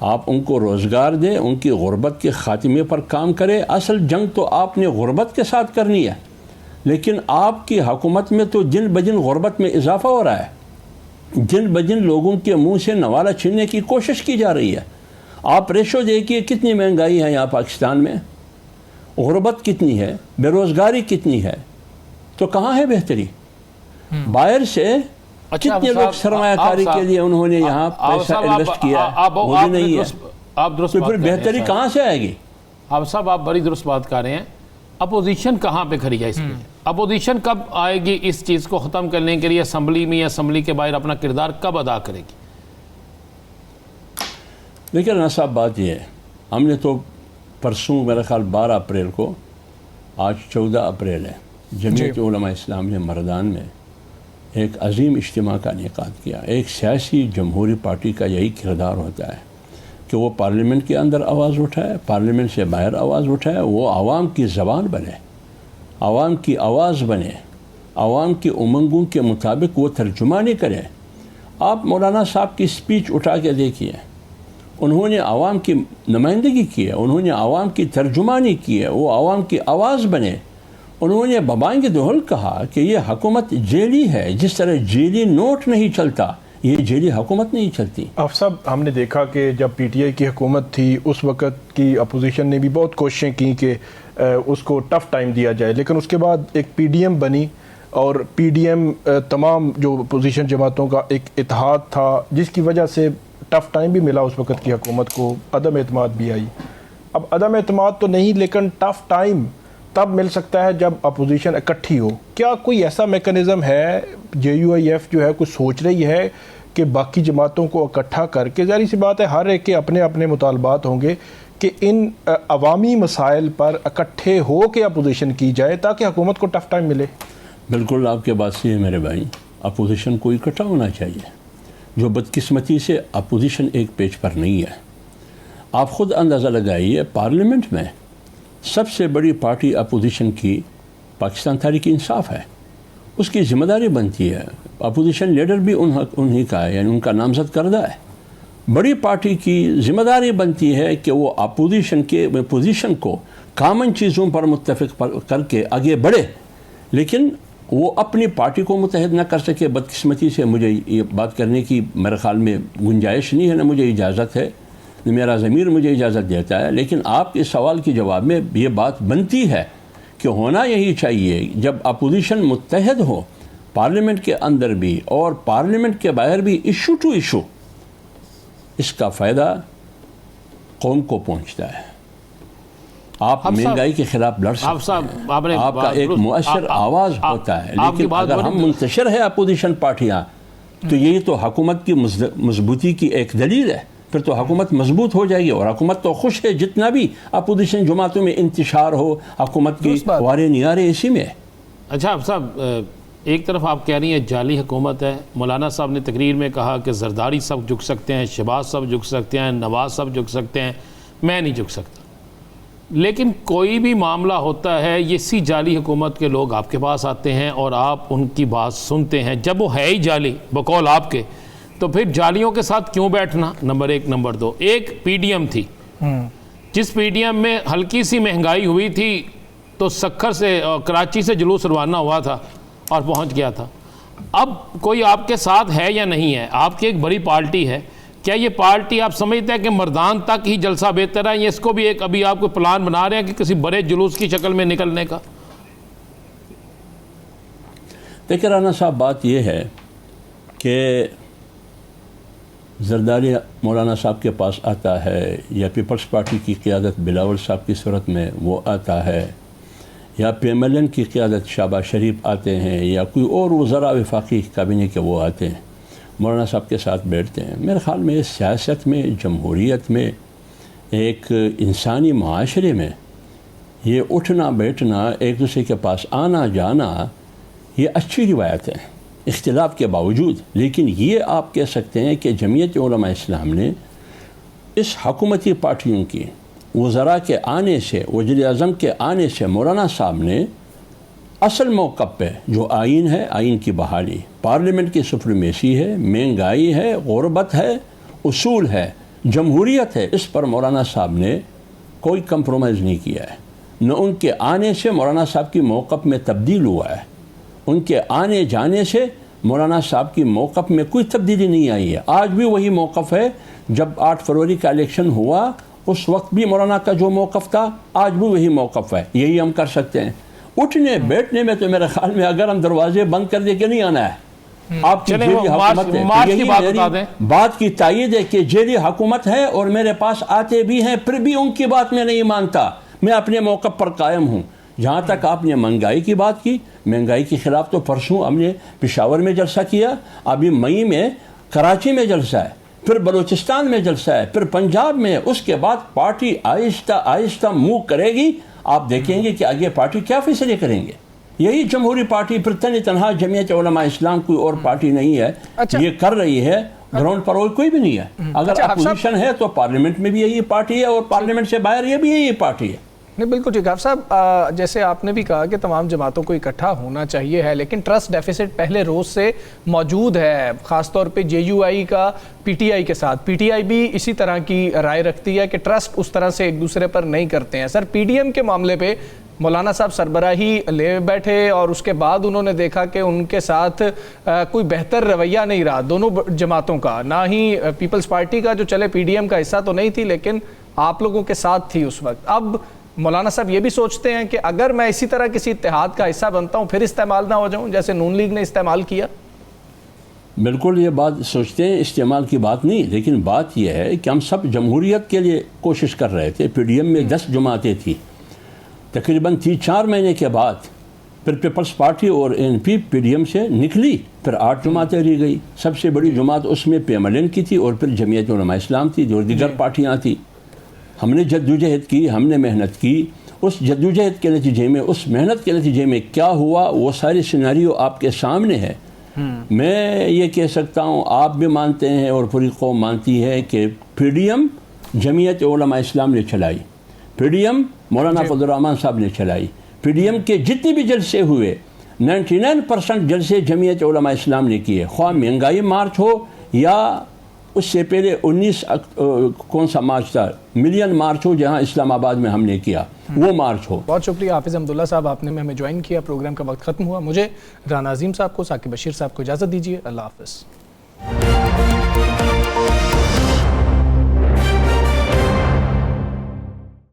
آپ ان کو روزگار دیں, ان کی غربت کے خاتمے پر کام کریں. اصل جنگ تو آپ نے غربت کے ساتھ کرنی ہے, لیکن آپ کی حکومت میں تو دن بدن غربت میں اضافہ ہو رہا ہے, دن بدن لوگوں کے منہ سے نوالا چھیننے کی کوشش کی جا رہی ہے. آپ ریشو دیکھیے کتنی مہنگائی ہے یہاں پاکستان میں, غربت کتنی ہے, بے روزگاری کتنی ہے, تو کہاں ہے بہتری؟ باہر سے کتنے لوگ سرمایہ کاری کے لیے انہوں نے یہاں پیسہ انویسٹ کیا, مجھے نہیں ہے, تو پھر بہتری کہاں سے آئے گی؟ آپ صاحب آپ بڑی درست بات کر رہے ہیں. اپوزیشن کہاں پہ کھڑی ہے اس میں؟ اپوزیشن کب آئے گی اس چیز کو ختم کرنے کے لیے اسمبلی میں یا اسمبلی کے باہر اپنا کردار کب ادا کرے گی؟ دیکھیں رانا صاحب, بات یہ ہے, ہم نے تو پرسوں میرا خیال 12 اپریل کو, آج 14 اپریل ہے, جمعیت علماء اسلام نے مردان میں ایک عظیم اجتماع کا انعقاد کیا. ایک سیاسی جمہوری پارٹی کا یہی کردار ہوتا ہے کہ وہ پارلیمنٹ کے اندر آواز اٹھائے, پارلیمنٹ سے باہر آواز اٹھائے, وہ عوام کی زبان بنے. عوام کی آواز بنے, عوام کی امنگوں کے مطابق وہ ترجمانی کرے. آپ مولانا صاحب کی سپیچ اٹھا کے دیکھیے, انہوں نے عوام کی نمائندگی کی ہے, انہوں نے عوام کی ترجمانی کی ہے, وہ عوام کی آواز بنے. انہوں نے ببانگ دہل کہا کہ یہ حکومت جیلی ہے, جس طرح جیلی نوٹ نہیں چلتا یہ جیلی حکومت نہیں چلتی. صاحب ہم نے دیکھا کہ جب پی ٹی آئی کی حکومت تھی اس وقت کی اپوزیشن نے بھی بہت کوششیں کی کہ اس کو ٹف ٹائم دیا جائے, لیکن اس کے بعد ایک پی ڈی ایم بنی اور پی ڈی ایم تمام جو اپوزیشن جماعتوں کا ایک اتحاد تھا, جس کی وجہ سے ٹف ٹائم بھی ملا اس وقت کی حکومت کو, عدم اعتماد بھی آئی. اب عدم اعتماد تو نہیں, لیکن ٹف ٹائم تب مل سکتا ہے جب اپوزیشن اکٹھی ہو. کیا کوئی ایسا میکنزم ہے, جے یو آئی ایف جو ہے کوئی سوچ رہی ہے کہ باقی جماعتوں کو اکٹھا کر کے, ظاہر سی بات ہے ہر ایک کے اپنے اپنے مطالبات ہوں گے, کہ ان عوامی مسائل پر اکٹھے ہو کے اپوزیشن کی جائے تاکہ حکومت کو ٹف ٹائم ملے؟ بالکل آپ کے بات سے ہے میرے بھائی, اپوزیشن کو اکٹھا ہونا چاہیے. جو بدقسمتی سے اپوزیشن ایک پیج پر نہیں ہے. آپ خود اندازہ لگائیے, پارلیمنٹ میں سب سے بڑی پارٹی اپوزیشن کی پاکستان تحریک انصاف ہے, اس کی ذمہ داری بنتی ہے. اپوزیشن لیڈر بھی انہی کا ہے, یعنی ان کا نامزد کردہ ہے. بڑی پارٹی کی ذمہ داری بنتی ہے کہ وہ اپوزیشن کے پوزیشن کو کامن چیزوں پر متفق کر کے آگے بڑھے, لیکن وہ اپنی پارٹی کو متحد نہ کر سکے. بدقسمتی سے مجھے یہ بات کرنے کی میرے خیال میں گنجائش نہیں ہے, نہ مجھے اجازت ہے, نہ میرا ضمیر مجھے اجازت دیتا ہے. لیکن آپ کے سوال کے جواب میں یہ بات بنتی ہے کہ ہونا یہی چاہیے, جب اپوزیشن متحد ہو پارلیمنٹ کے اندر بھی اور پارلیمنٹ کے باہر بھی, ایشو ٹو ایشو, اس کا فائدہ قوم کو پہنچتا ہے. آپ مہنگائی کے خلاف لڑ سکتے ہیں, آپ کا ایک مؤثر آواز ہوتا ہے, لیکن اگر ہم منتشر ہے اپوزیشن پارٹیاں تو یہی تو حکومت کی مضبوطی کی ایک دلیل ہے. پھر تو حکومت مضبوط ہو جائے گی, اور حکومت تو خوش ہے جتنا بھی اپوزیشن جماعتوں میں انتشار ہو, حکومت کی وارے نیارے اسی میں ہے. اچھا اب صاحب, ایک طرف آپ کہہ رہی ہیں جعلی حکومت ہے, مولانا صاحب نے تقریر میں کہا کہ زرداری صاحب جھک سکتے ہیں, شہباز صاحب جھک سکتے ہیں, نواز صاحب جھک سکتے ہیں, میں نہیں جھک سکتا. لیکن کوئی بھی معاملہ ہوتا ہے, یہ سی جعلی حکومت کے لوگ آپ کے پاس آتے ہیں اور آپ ان کی بات سنتے ہیں. جب وہ ہے ہی جعلی بقول آپ کے, تو پھر جعلیوں کے ساتھ کیوں بیٹھنا؟ نمبر ایک. نمبر دو, ایک پی ڈی ایم تھی, جس پی ڈی ایم میں ہلکی سی مہنگائی ہوئی تھی تو سکھر سے کراچی سے جلوس روانہ ہوا تھا اور پہنچ گیا تھا. اب کوئی آپ کے ساتھ ہے یا نہیں ہے؟ آپ کی ایک بڑی پارٹی ہے, کیا یہ پارٹی آپ سمجھتے ہیں کہ مردان تک ہی جلسہ بہتر ہے, یا اس کو بھی ایک ابھی آپ کو پلان بنا رہے ہیں کہ کسی بڑے جلوس کی شکل میں نکلنے کا؟ دیکھیں رانا صاحب, بات یہ ہے کہ زرداری مولانا صاحب کے پاس آتا ہے, یا پیپلز پارٹی کی قیادت بلاول صاحب کی صورت میں وہ آتا ہے, یا پی ایم ایل این کی قیادت شہباز شریف آتے ہیں, یا کوئی اور وزراء وفاقی کابینہ کے وہ آتے ہیں, مولانا صاحب کے ساتھ بیٹھتے ہیں. میرے خیال میں سیاست میں, جمہوریت میں, ایک انسانی معاشرے میں یہ اٹھنا بیٹھنا, ایک دوسرے کے پاس آنا جانا, یہ اچھی روایت ہے اختلاف کے باوجود. لیکن یہ آپ کہہ سکتے ہیں کہ جمعیت علماء اسلام نے اس حکومتی پارٹیوں کی وزراء کے آنے سے, وزیر اعظم کے آنے سے, مولانا صاحب نے اصل موقع پہ جو آئین ہے, آئین کی بحالی, پارلیمنٹ کی سپریمیسی ہے, مہنگائی ہے, غربت ہے, اصول ہے, جمہوریت ہے, اس پر مولانا صاحب نے کوئی کمپرومائز نہیں کیا ہے. نہ ان کے آنے سے مولانا صاحب کی موقف میں تبدیل ہوا ہے, ان کے آنے جانے سے مولانا صاحب کی موقف میں کوئی تبدیلی نہیں آئی ہے. آج بھی وہی موقف ہے. جب 8 فروری کا الیکشن ہوا اس وقت بھی مولانا کا جو موقف تھا آج بھی وہی موقف ہے. یہی ہم کر سکتے ہیں. اٹھنے بیٹھنے میں تو میرے خیال میں اگر ہم دروازے بند کر دے کے نہیں آنا ہے. آپ کی جیلی حکومت ہے, یہی میری بات کی تائید ہے کہ جیلی حکومت ہے اور میرے پاس آتے بھی ہیں, پھر بھی ان کی بات میں نہیں مانتا. میں اپنے موقع پر قائم ہوں. جہاں تک آپ نے مہنگائی کی بات کی, مہنگائی کے خلاف تو پرسوں ہم نے پشاور میں جلسہ کیا, ابھی مئی میں کراچی میں جلسہ ہے, پھر بلوچستان میں جلسہ ہے, پھر پنجاب میں. اس کے بعد پارٹی آہستہ آہستہ موو کرے گی. آپ دیکھیں گے کہ آگے پارٹی کیا فیصلے کریں گے. یہی جمہوری پارٹی پھر تنہا جمعیت علماء اسلام کوئی اور پارٹی نہیں ہے, یہ کر رہی ہے. گراؤنڈ پر اور کوئی بھی نہیں ہے. اگر اپوزیشن ہے تو پارلیمنٹ میں بھی یہی پارٹی ہے, اور پارلیمنٹ سے باہر یہ بھی یہی پارٹی ہے. نہیں بالکل ٹھیک ہے صاحب، جیسے آپ نے بھی کہا کہ تمام جماعتوں کو اکٹھا ہونا چاہیے ہے، لیکن ٹرسٹ ڈیفیسٹ پہلے روز سے موجود ہے، خاص طور پہ جے یو آئی کا پی ٹی آئی کے ساتھ. پی ٹی آئی بھی اسی طرح کی رائے رکھتی ہے کہ ٹرسٹ اس طرح سے ایک دوسرے پر نہیں کرتے ہیں. سر پی ڈی ایم کے معاملے پہ مولانا صاحب سربراہی لے بیٹھے اور اس کے بعد انہوں نے دیکھا کہ ان کے ساتھ کوئی بہتر رویہ نہیں رہا دونوں جماعتوں کا، نہ ہی پیپلز پارٹی کا جو چلے پی ڈی ایم کا حصہ تو نہیں تھی لیکن آپ لوگوں کے ساتھ تھی اس وقت. اب مولانا صاحب یہ بھی سوچتے ہیں کہ اگر میں اسی طرح کسی اتحاد کا حصہ بنتا ہوں پھر استعمال نہ ہو جاؤں جیسے نون لیگ نے استعمال کیا؟ بالکل یہ بات سوچتے ہیں، استعمال کی بات نہیں، لیکن بات یہ ہے کہ ہم سب جمہوریت کے لیے کوشش کر رہے تھے. پی ڈی ایم میں 10 جماعتیں تھیں، تقریباً 3-4 مہینے کے بعد پھر پیپلز پارٹی اور این پی ڈی ایم سے نکلی، پھر 8 جماعتیں رہ گئی. سب سے بڑی جماعت اس میں پی ایم ایل این کی تھی اور پھر جمعیت علماء اسلام تھی، جو دیگر پارٹیاں تھیں. ہم نے جدوجہد کی، ہم نے محنت کی. اس جدوجہد کے نتیجے میں، اس محنت کے نتیجے میں کیا ہوا وہ ساری سیناریو آپ کے سامنے ہے. میں یہ کہہ سکتا ہوں، آپ بھی مانتے ہیں اور پوری قوم مانتی ہے کہ پی ڈی ایم جمعیت علماء اسلام نے چلائی، پی ڈی ایم مولانا فضل الرحمان صاحب نے چلائی. پی ڈی ایم کے جتنے بھی جلسے ہوئے 99% جلسے جمعیت علماء اسلام نے کیے، خواہ مہنگائی مارچ ہو یا اس سے پہلے 19 کون سا مارچ تھا، ملین مارچ ہو جہاں اسلام آباد میں ہم نے کیا وہ مارچ ہو. بہت شکریہ حافظ حمداللہ صاحب، آپ نے ہمیں جوائن کیا. پروگرام کا وقت ختم ہوا. مجھے رانا عظیم صاحب کو، ثاقب بشیر صاحب کو اجازت دیجیے. اللہ حافظ.